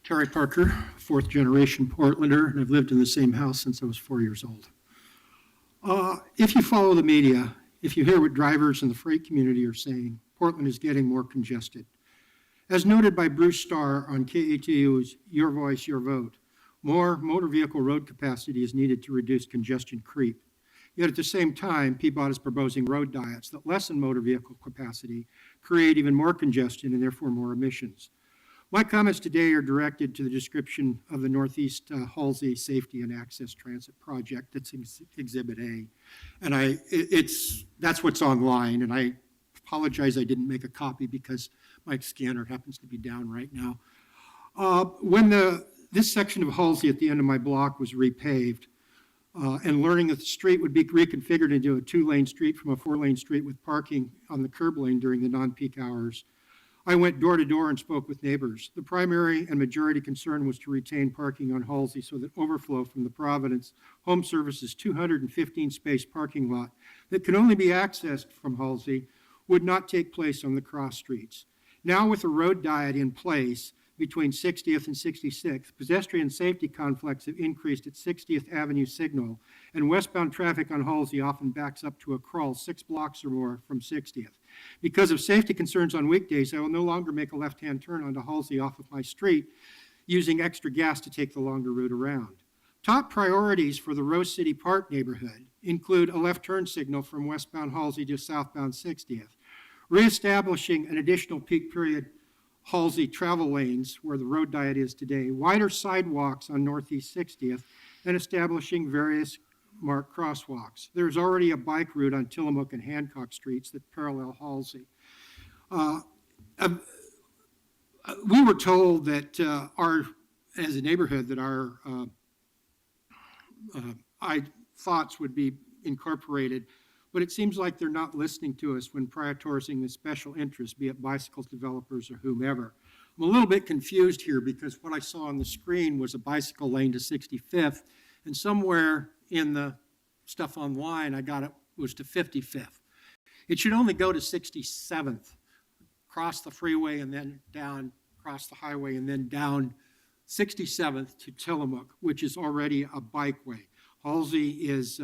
Terry Parker, 4th generation Portlander, and I've lived in the same house since I was 4 years old. If you follow the media, if you hear what drivers in the freight community are saying, Portland is getting more congested. As noted by Bruce Starr on KATU's Your Voice, Your Vote, more motor vehicle road capacity is needed to reduce congestion creep. Yet at the same time, PBOT is proposing road diets that lessen motor vehicle capacity, create even more congestion, and therefore more emissions. My comments today are directed to the description of the Northeast Halsey Safety and Access Transit Project. That's Exhibit A. And that's what's online, and I apologize I didn't make a copy because my scanner happens to be down right now. When this section of Halsey at the end of my block was repaved, and learning that the street would be reconfigured into a 2-lane street from a 4-lane street with parking on the curb lane during the non-peak hours, I went door to door and spoke with neighbors. The primary and majority concern was to retain parking on Halsey so that overflow from the Providence Home Services 215-space parking lot that could only be accessed from Halsey would not take place on the cross streets. Now with a road diet in place between 60th and 66th, pedestrian safety conflicts have increased at 60th Avenue Signal, and westbound traffic on Halsey often backs up to a crawl 6 blocks or more from 60th. Because of safety concerns on weekdays, I will no longer make a left-hand turn onto Halsey off of my street, using extra gas to take the longer route around. Top priorities for the Rose City Park neighborhood include a left turn signal from westbound Halsey to southbound 60th, reestablishing an additional peak period Halsey travel lanes where the road diet is today, wider sidewalks on Northeast 60th, and establishing various marked crosswalks. There's already a bike route on Tillamook and Hancock Streets that parallel Halsey. We were told that as a neighborhood, that our thoughts would be incorporated, but it seems like they're not listening to us when prioritizing the special interests, be it bicycle developers or whomever. I'm a little bit confused here because what I saw on the screen was a bicycle lane to 65th, and somewhere in the stuff online I got it was to 55th. It should only go to 67th, cross the freeway and then down, cross the highway and then down 67th to Tillamook, which is already a bikeway. Halsey is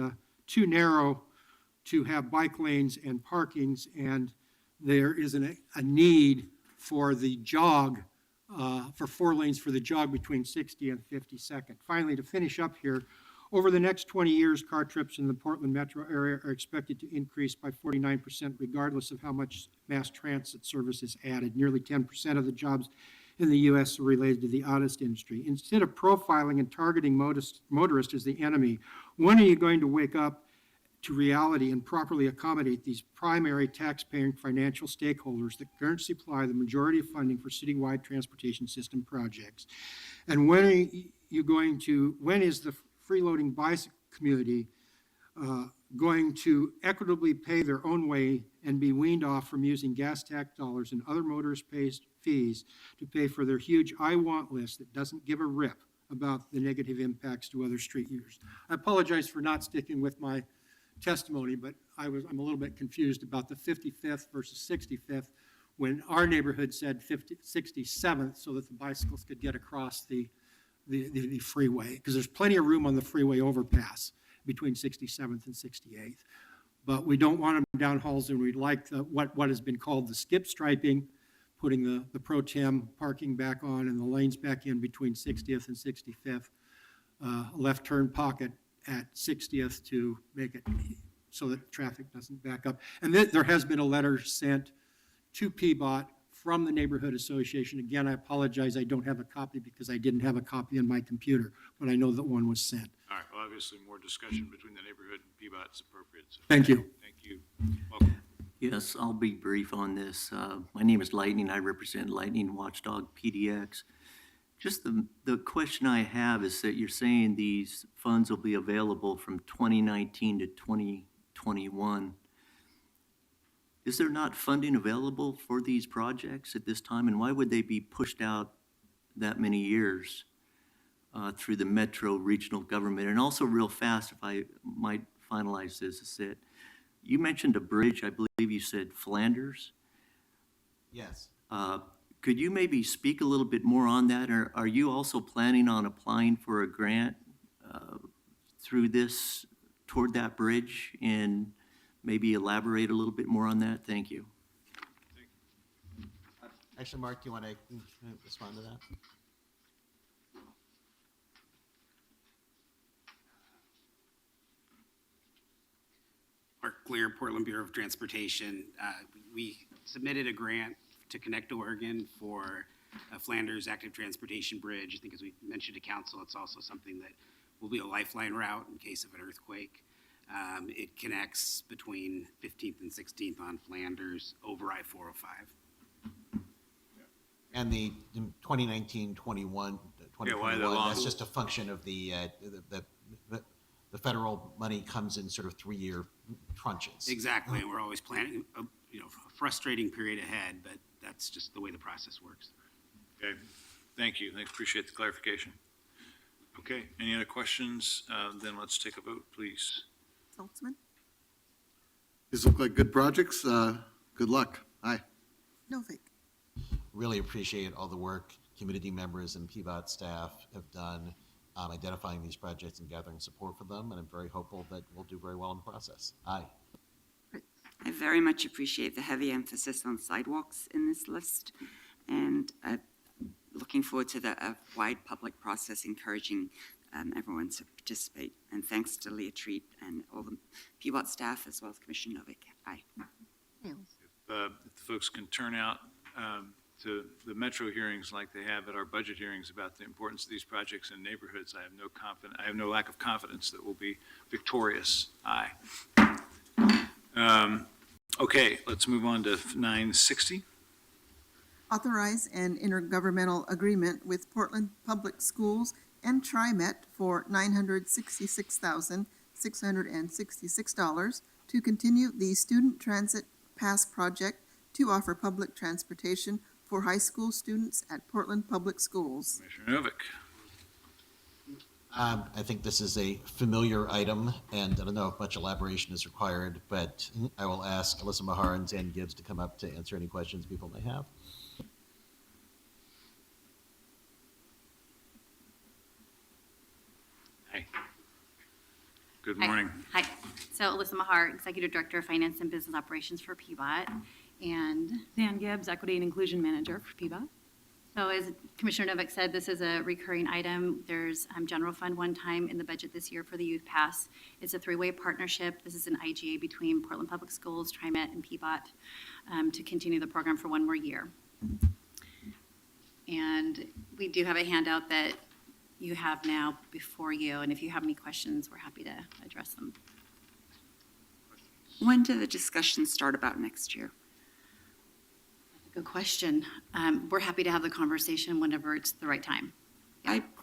too narrow to have bike lanes and parkings, and there is a need for the jog, for 4 lanes for the jog between 60 and 52nd. Finally, to finish up here, over the next 20 years, car trips in the Portland metro area are expected to increase by 49%, regardless of how much mass transit service is added. Nearly 10% of the jobs in the U.S. are related to the automotive industry. Instead of profiling and targeting motorists as the enemy, when are you going to wake up to reality and properly accommodate these primary taxpaying financial stakeholders that currently supply the majority of funding for citywide transportation system projects? And when is the freeloading bicycle community going to equitably pay their own way and be weaned off from using gas tax dollars and other motorist fees to pay for their huge I want list that doesn't give a rip about the negative impacts to other street users? I apologize for not sticking with my testimony, but I'm a little bit confused about the 55th versus 65th when our neighborhood said 67th so that the bicycles could get across the freeway, because there's plenty of room on the freeway overpass between 67th and 68th. But we don't want them down Halsey, and we'd like what has been called the skip striping, putting the pro tem parking back on and the lanes back in between 60th and 65th, left turn pocket at 60th to make it so that traffic doesn't back up. And there has been a letter sent to PBOT from the Neighborhood Association. Again, I apologize, I don't have a copy because I didn't have a copy on my computer, but I know that one was sent. All right, well, obviously, more discussion between the neighborhood and PBOT is appropriate. So Thank you. Thank you. Welcome. Yes, I'll be brief on this. My name is Lightning. I represent Lightning Watchdog PDX. Just the question I have is that you're saying these funds will be available from 2019 to 2021. Is there not funding available for these projects at this time? And why would they be pushed out that many years through the metro regional government? And also real fast, if I might finalize this, is that you mentioned a bridge, I believe you said Flanders. Yes. Could you maybe speak a little bit more on that? Or are you also planning on applying for a grant through this, toward that bridge, and maybe elaborate a little bit more on that? Thank you. Actually, Mark, you want to respond to that? Mark Lear, Portland Bureau of Transportation. We submitted a grant to Connect Oregon for Flanders Active Transportation Bridge. I think as we mentioned to council, it's also something that will be a lifeline route in case of an earthquake. It connects between 15th and 16th on Flanders over I-405. And the 2019-21, that's just a function of the federal money comes in sort of 3-year tranches. Exactly, and we're always planning, a frustrating period ahead, but that's just the way the process works. Okay, thank you. I appreciate the clarification. Okay, any other questions? Then let's take a vote, please. Saltzman, These look like good projects. Good luck. Aye. Novick, Really appreciate all the work community members and PBOT staff have done identifying these projects and gathering support for them, and I'm very hopeful that we'll do very well in the process. Aye. I very much appreciate the heavy emphasis on sidewalks in this list, and looking forward to the wide public process encouraging everyone to participate. And thanks to Leah Treat and all the PBOT staff as well as Commissioner Novick. Aye. If the folks can turn out to the Metro hearings like they have at our budget hearings about the importance of these projects in neighborhoods, I have no lack of confidence that we'll be victorious. Aye. Okay, let's move on to 960. authorize an intergovernmental agreement with Portland Public Schools and TriMet for $966,666 to continue the Student Transit Pass project to offer public transportation for high school students at Portland Public Schools. Commissioner Novick. I think this is a familiar item, and I don't know if much elaboration is required, but I will ask Alyssa Mahar and Zan Gibbs to come up to answer any questions people may have. Hi. Good morning. Hi. So Alyssa Mahar, Executive Director of Finance and Business Operations for PBOT, and Dan Gibbs, Equity and Inclusion Manager for PBOT. so as Commissioner Novick said, this is a recurring item. There's general fund one time in the budget this year for the Youth Pass. It's a three-way partnership. This is an IGA between Portland Public Schools, TriMet, and PBOT to continue the program for one more year. And we do have a handout that you have now before you, and if you have any questions, we're happy to address them. When do the discussions start about next year? Good question. We're happy to have the conversation whenever it's the right time.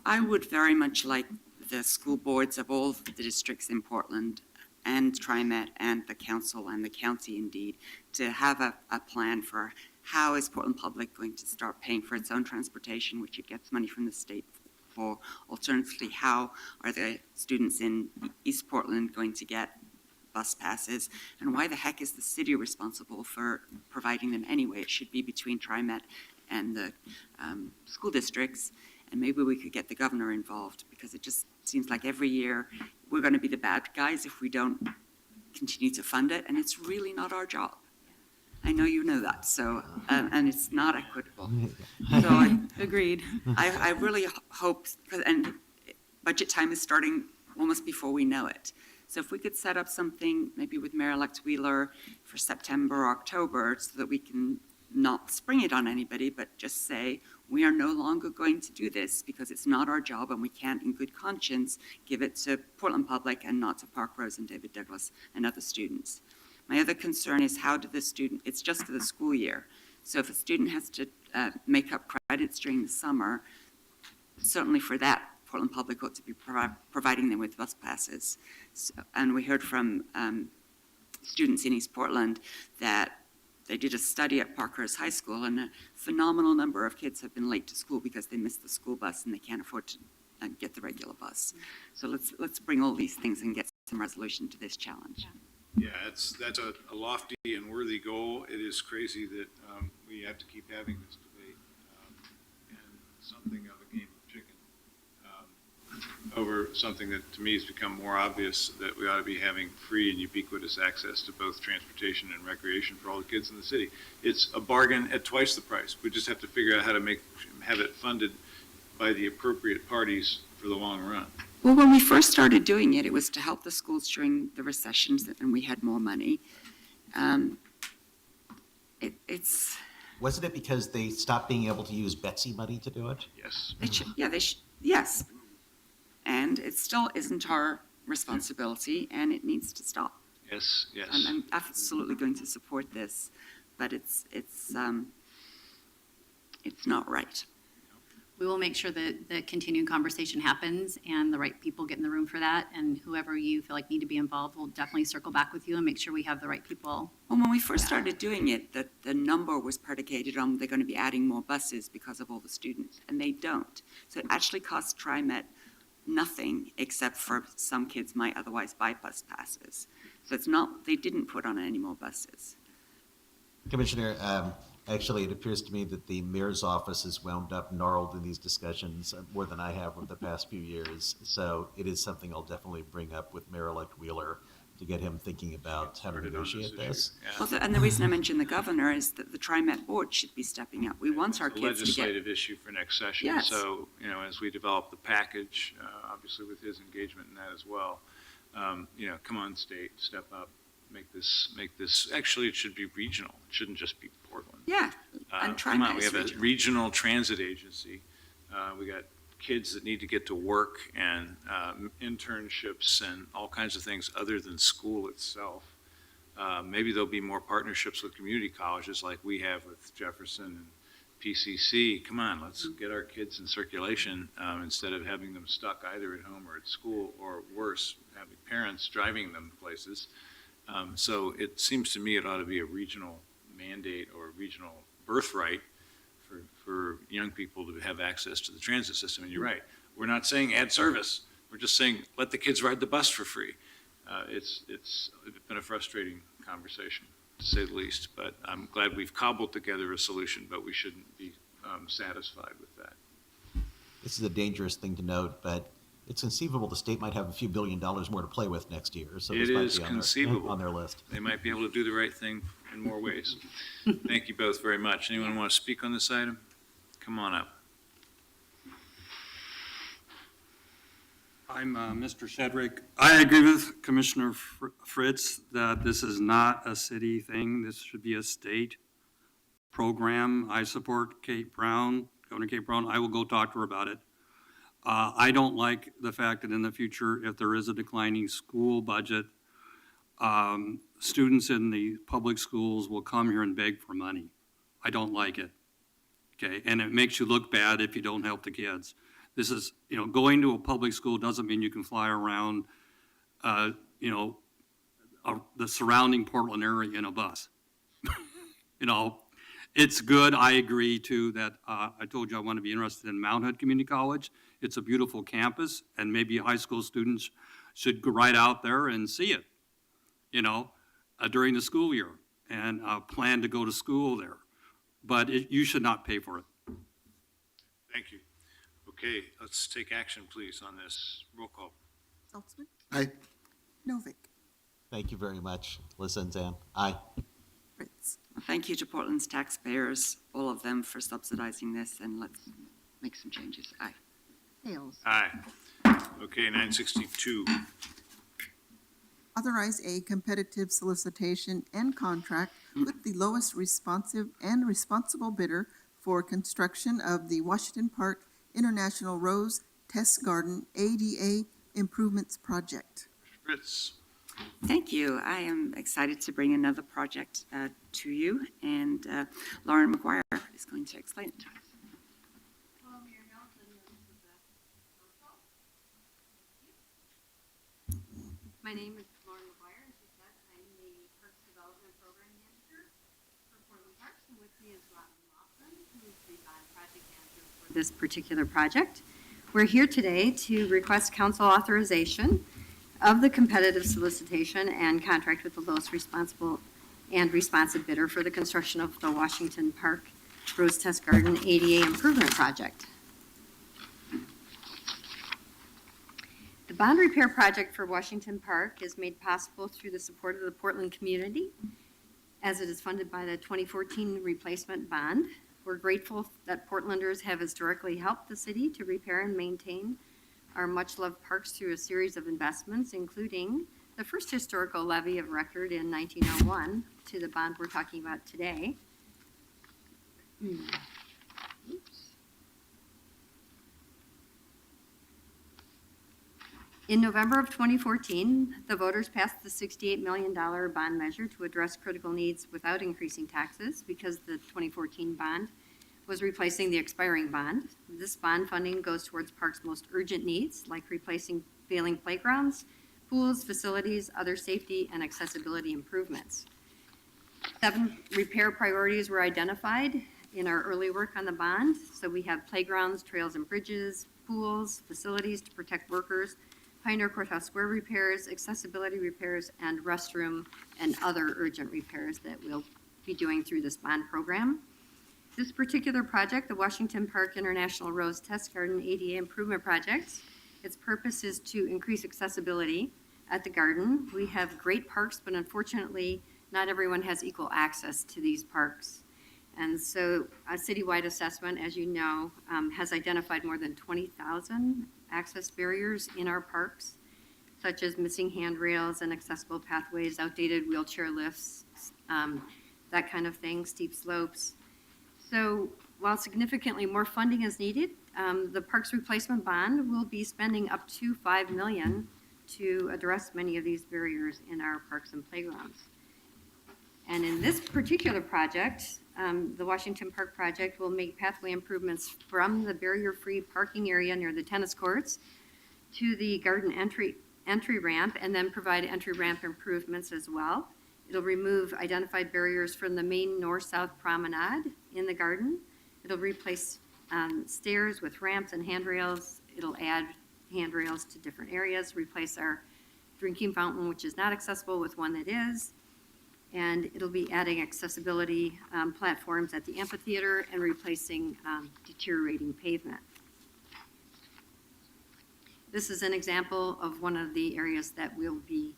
I would very much like the school boards of all the districts in Portland and TriMet and the council and the county indeed to have a plan for how is Portland Public going to start paying for its own transportation, which it gets money from the state for. Alternatively, how are the students in East Portland going to get bus passes, and why the heck is the city responsible for providing them anyway? It should be between TriMet and the school districts, and maybe we could get the governor involved, because it just seems like every year we're going to be the bad guys if we don't continue to fund it, and it's really not our job. I know you know that, so, and it's not equitable. So Agreed. I really hope, and budget time is starting almost before we know it. So if we could set up something, maybe with Mayor-elect Wheeler for September or October, so that we can not spring it on anybody, but just say, we are no longer going to do this because it's not our job and we can't in good conscience give it to Portland Public and not to Park Rose and David Douglas and other students. My other concern is how do the student, it's just for the school year. So if a student has to make up credits during the summer, certainly for that, Portland Public ought to be providing them with bus passes. So, and we heard from students in East Portland that they did a study at Parkhurst High School, and a phenomenal number of kids have been late to school because they missed the school bus and they can't afford to get the regular bus. So let's bring all these things and get some resolution to this challenge. Yeah, that's a lofty and worthy goal. It is crazy that we have to keep having this debate and something of a game of chicken over something that to me has become more obvious, that we ought to be having free and ubiquitous access to both transportation and recreation for all the kids in the city. It's a bargain at twice the price. We just have to figure out how to have it funded by the appropriate parties for the long run. Well, when we first started doing it, it was to help the schools during the recessions, and we had more money. It's, Wasn't it because they stopped being able to use Betsy money to do it? Yes. yes. And it still isn't our responsibility, and it needs to stop. Yes, yes. I'm absolutely going to support this, but it's not right. We will make sure that the continued conversation happens and the right people get in the room for that. And whoever you feel like need to be involved, we'll definitely circle back with you and make sure we have the right people. Well, when we first started doing it, the number was predicated on they're going to be adding more buses because of all the students, and they don't. So it actually costs TriMet nothing except for some kids might otherwise buy bus passes. So it's not, they didn't put on any more buses. Commissioner, actually, it appears to me that the mayor's office is wound up gnarled in these discussions more than I have over the past few years. So it is something I'll definitely bring up with Mayor-elect Wheeler to get him thinking about how to negotiate this. Well, and the reason I mentioned the governor is that the TriMet board should be stepping up. We want our It's a kids to get. legislative issue for next session. Yes. So, as we develop the package, obviously with his engagement in that as well, come on, state, step up, make this, actually, it should be regional. It shouldn't just be Portland. Yeah, and Come on, TriMet we is have a regional. regional transit agency. We got kids that need to get to work and internships and all kinds of things other than school itself. Maybe there'll be more partnerships with community colleges like we have with Jefferson and PCC. Come on, let's get our kids in circulation instead of having them stuck either at home or at school, or worse, having parents driving them places. So it seems to me it ought to be a regional mandate or a regional birthright for young people to have access to the transit system. And you're right, we're not saying add service. We're just saying let the kids ride the bus for free. It's been a frustrating conversation, to say the least, but I'm glad we've cobbled together a solution, but we shouldn't be satisfied with that. This is a dangerous thing to note, but it's conceivable the state might have a few $1 billion more to play with next year. So this It might is be conceivable. on their list. They might be able to do the right thing in more ways. Thank you both very much. Anyone want to speak on this item? Come on up. I'm Mr. Shedrick. I agree with Commissioner Fritz that this is not a city thing. This should be a state program. I support Kate Brown, Governor Kate Brown. I will go talk to her about it. I don't like the fact that in the future, if there is a declining school budget, students in the public schools will come here and beg for money. I don't like it. Okay, and it makes you look bad if you don't help the kids. This is, going to a public school doesn't mean you can fly around, the surrounding Portland area in a bus. It's good. I agree too that I told you I want to be interested in Mount Hood Community College. It's a beautiful campus, and maybe high school students should go right out there and see it, during the school year and plan to go to school there. But you should not pay for it. Thank you. Okay, let's take action, please, on this. Roll call. Saltzman? Aye. Novick? Thank you very much. Liz Zan. Aye. Fritz? Thank you to Portland's taxpayers, all of them, for subsidizing this, and let's make some changes. Aye. Hales? Aye. Okay, 962. Authorize a competitive solicitation and contract with the lowest responsive and responsible bidder for construction of the Washington Park International Rose Test Garden ADA Improvements Project. Fritz. Thank you. I am excited to bring another project to you, and Lauren McGuire is going to explain it to us. My name is Lauren McGuire. As you said, I'm the Parks Development Program Manager for Portland Parks, and with me is Robin Lawson, who is the project manager for this particular project. We're here today to request council authorization of the competitive solicitation and contract with the lowest responsible and responsive bidder for the construction of the Washington Park Rose Test Garden ADA Improvement Project. The bond repair project for Washington Park is made possible through the support of the Portland community, as it is funded by the 2014 replacement bond. We're grateful that Portlanders have historically helped the city to repair and maintain our much-loved parks through a series of investments, including the first historical levy of record in 1901 to the bond we're talking about today. In November of 2014, the voters passed the $68 million bond measure to address critical needs without increasing taxes because the 2014 bond was replacing the expiring bond. This bond funding goes towards parks' most urgent needs, like replacing failing playgrounds, pools, facilities, other safety and accessibility improvements. 7 repair priorities were identified in our early work on the bond. So we have playgrounds, trails and bridges, pools, facilities to protect workers, Pioneer Courthouse Square repairs, accessibility repairs, and restroom and other urgent repairs that we'll be doing through this bond program. This particular project, the Washington Park International Rose Test Garden ADA Improvement Project, its purpose is to increase accessibility at the garden. We have great parks, but unfortunately, not everyone has equal access to these parks. And so a citywide assessment, as you know, has identified more than 20,000 access barriers in our parks, such as missing handrails and accessible pathways, outdated wheelchair lifts, that kind of thing, steep slopes. So while significantly more funding is needed, the Parks Replacement Bond will be spending up to $5 million to address many of these barriers in our parks and playgrounds. And in this particular project, the Washington Park project will make pathway improvements from the barrier-free parking area near the tennis courts to the garden entry ramp, and then provide entry ramp improvements as well. It'll remove identified barriers from the main north-south promenade in the garden. It'll replace stairs with ramps and handrails. It'll add handrails to different areas, replace our drinking fountain, which is not accessible, with one that is. And it'll be adding accessibility platforms at the amphitheater and replacing deteriorating pavement. This is an example of one of the areas that we'll be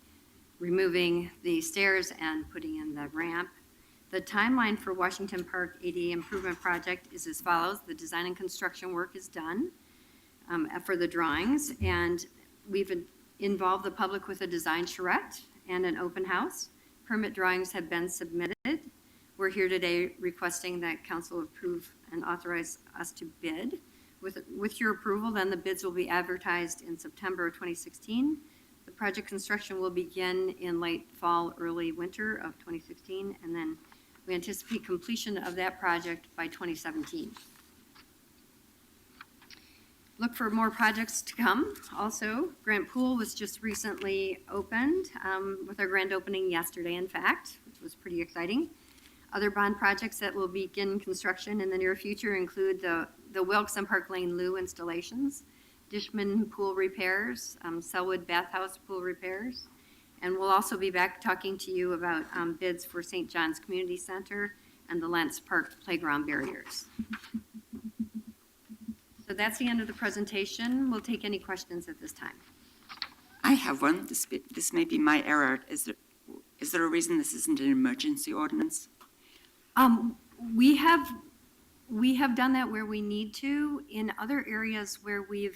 removing the stairs and putting in the ramp. The timeline for Washington Park ADA Improvement Project is as follows. The design and construction work is done for the drawings, and we've involved the public with a design charrette and an open house. Permit drawings have been submitted. We're here today requesting that council approve and authorize us to bid. With your approval, then the bids will be advertised in September of 2016. The project construction will begin in late fall, early winter of 2016, and then we anticipate completion of that project by 2017. Look for more projects to come. Also, Grant Pool was just recently opened with our grand opening yesterday, in fact, which was pretty exciting. Other bond projects that will begin construction in the near future include the Wilkes and Park Lane Loo installations, Dishman Pool repairs, Selwood Bathhouse Pool repairs, and we'll also be back talking to you about bids for St. John's Community Center and the Lentz Park playground barriers. So that's the end of the presentation. We'll take any questions at this time. I have one. This may be my error. Is there a reason this isn't an emergency ordinance? We have done that where we need to. In other areas where we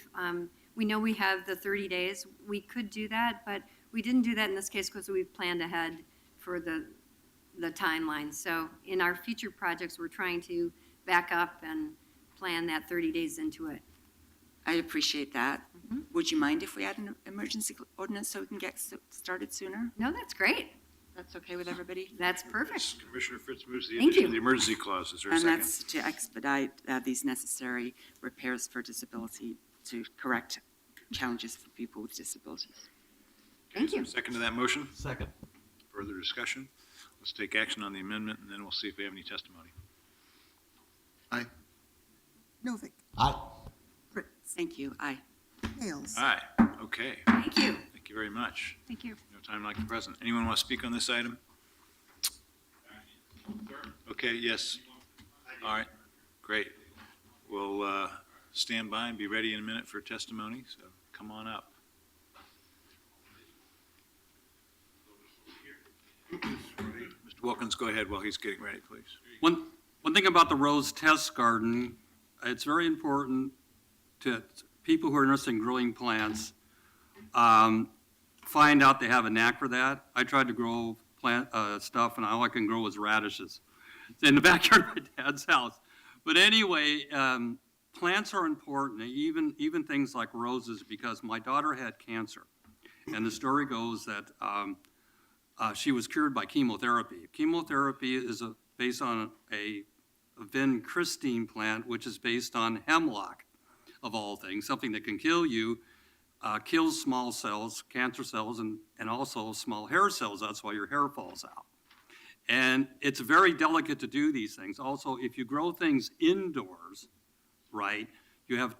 know we have the 30 days, we could do that, but we didn't do that in this case because we've planned ahead for the timeline. So in our future projects, we're trying to back up and plan that 30 days into it. I appreciate that. Would you mind if we had an emergency ordinance so we can get started sooner? No, that's great. That's okay with everybody? That's perfect. Commissioner Fritz moves the Thank addition you. of the emergency clause. Is there a And second? that's to expedite these necessary repairs for disability to correct challenges for people with disabilities. Thank you. Second to that motion? Second. Further discussion? Let's take action on the amendment, and then we'll see if we have any testimony. Aye. Novick. Aye. Fritz. Thank you. Aye. Hales. Aye, okay. Thank you. Thank you very much. Thank you. No time like the present. Anyone want to speak on this item? Okay, yes. All right, great. We'll stand by and be ready in a minute for testimony, so come on up. Mr. Wilkins, go ahead while he's getting ready, please. One thing about the Rose Test Garden, it's very important to people who are interested in growing plants find out they have a knack for that. I tried to grow plant stuff, and all I can grow is radishes. It's in the backyard of my dad's house. But anyway, plants are important, even things like roses, because my daughter had cancer. And the story goes that she was cured by chemotherapy. Chemotherapy is based on a vincristine plant, which is based on hemlock, of all things, something that can kill you, kills small cells, cancer cells, and also small hair cells. That's why your hair falls out. And it's very delicate to do these things. Also, if you grow things indoors, right, you have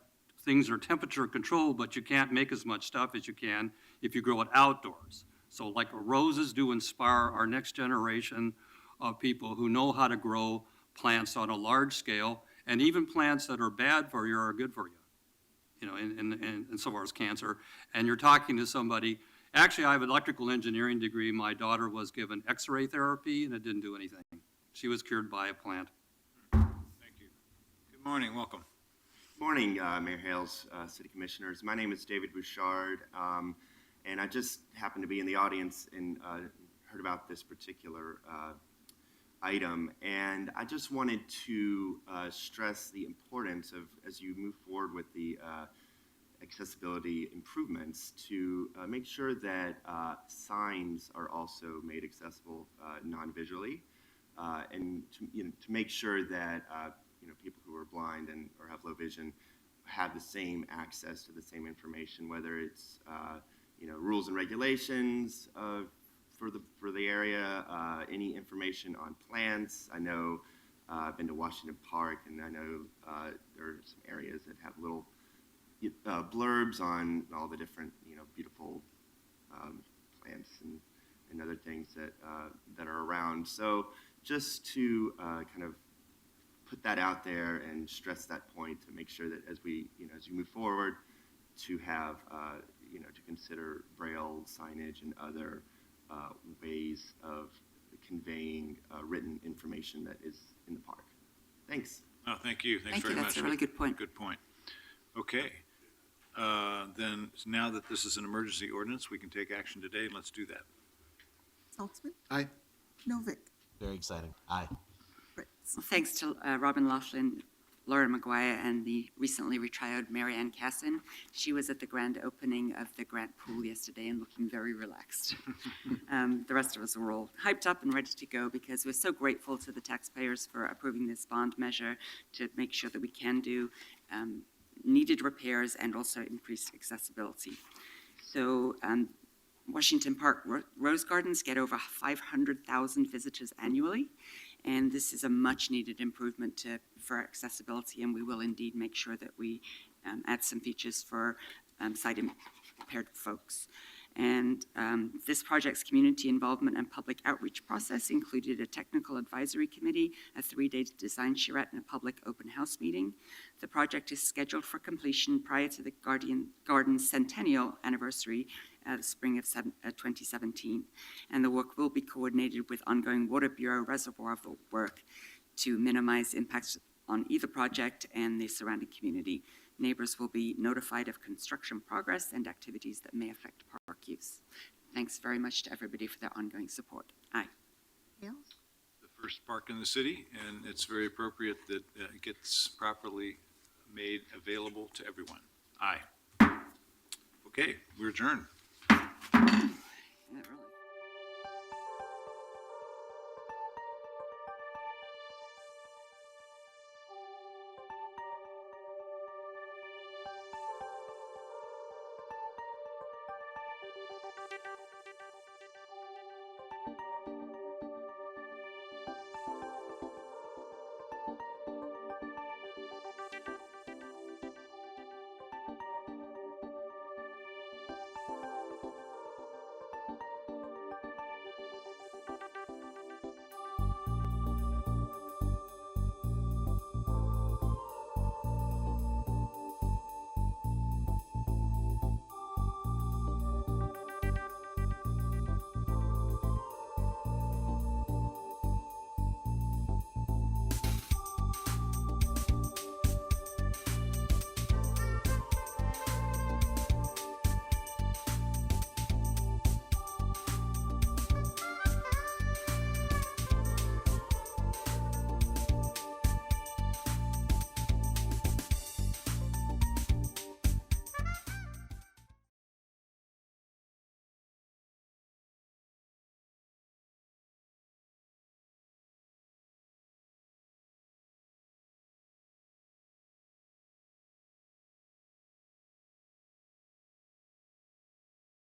things that are temperature controlled, but you can't make as much stuff as you can if you grow it outdoors. So like roses do inspire our next generation of people who know how to grow plants on a large scale, and even plants that are bad for you are good for you, you know, in so far as cancer. And you're talking to somebody, actually I have an electrical engineering degree. My daughter was given X-ray therapy and it didn't do anything. She was cured by a plant. Thank you. Good morning, welcome. Morning, Mayor Hales, City Commissioners. My name is David Bouchard, and I just happened to be in the audience and heard about this particular item. And I just wanted to stress the importance of, as you move forward with the accessibility improvements, to make sure that signs are also made accessible non-visually, and to make sure that people who are blind and or have low vision have the same access to the same information, whether it's rules and regulations for the area, any information on plants. I know I've been to Washington Park, and I know there are some areas that have little blurbs on all the different beautiful plants and other things that are around. So just to kind of put that out there and stress that point, to make sure that as we move forward, to have to consider Braille signage and other ways of conveying written information that is in the park. Thanks. Oh, thank you. Thanks very much. That's a really good point. Good point. Okay. Then now that this is an emergency ordinance, we can take action today. Let's do that. Saltzman, Aye. Novick, Very exciting. Aye. Fritz. Well, thanks to Robin Laughlin, Laura McGuire, and the recently retired Mary Ann Casson. She was at the grand opening of the grant pool yesterday and looking very relaxed. The rest of us were all hyped up and ready to go because we're so grateful to the taxpayers for approving this bond measure to make sure that we can do needed repairs and also increased accessibility. So Washington Park Rose Gardens get over 500,000 visitors annually. And this is a much-needed improvement for accessibility, and we will indeed make sure that we add some features for sight-impaired folks. And this project's community involvement and public outreach process included a technical advisory committee, a 3-day design charrette, and a public open house meeting. The project is scheduled for completion prior to the Garden's centennial anniversary, the spring of 2017. And the work will be coordinated with ongoing Water Bureau reservoir work to minimize impacts on either project and the surrounding community. Neighbors will be notified of construction progress and activities that may affect park use. Thanks very much to everybody for their ongoing support. Aye. Hales, The first park in the city, and it's very appropriate that it gets properly made available to everyone. Aye. Okay, we're adjourned.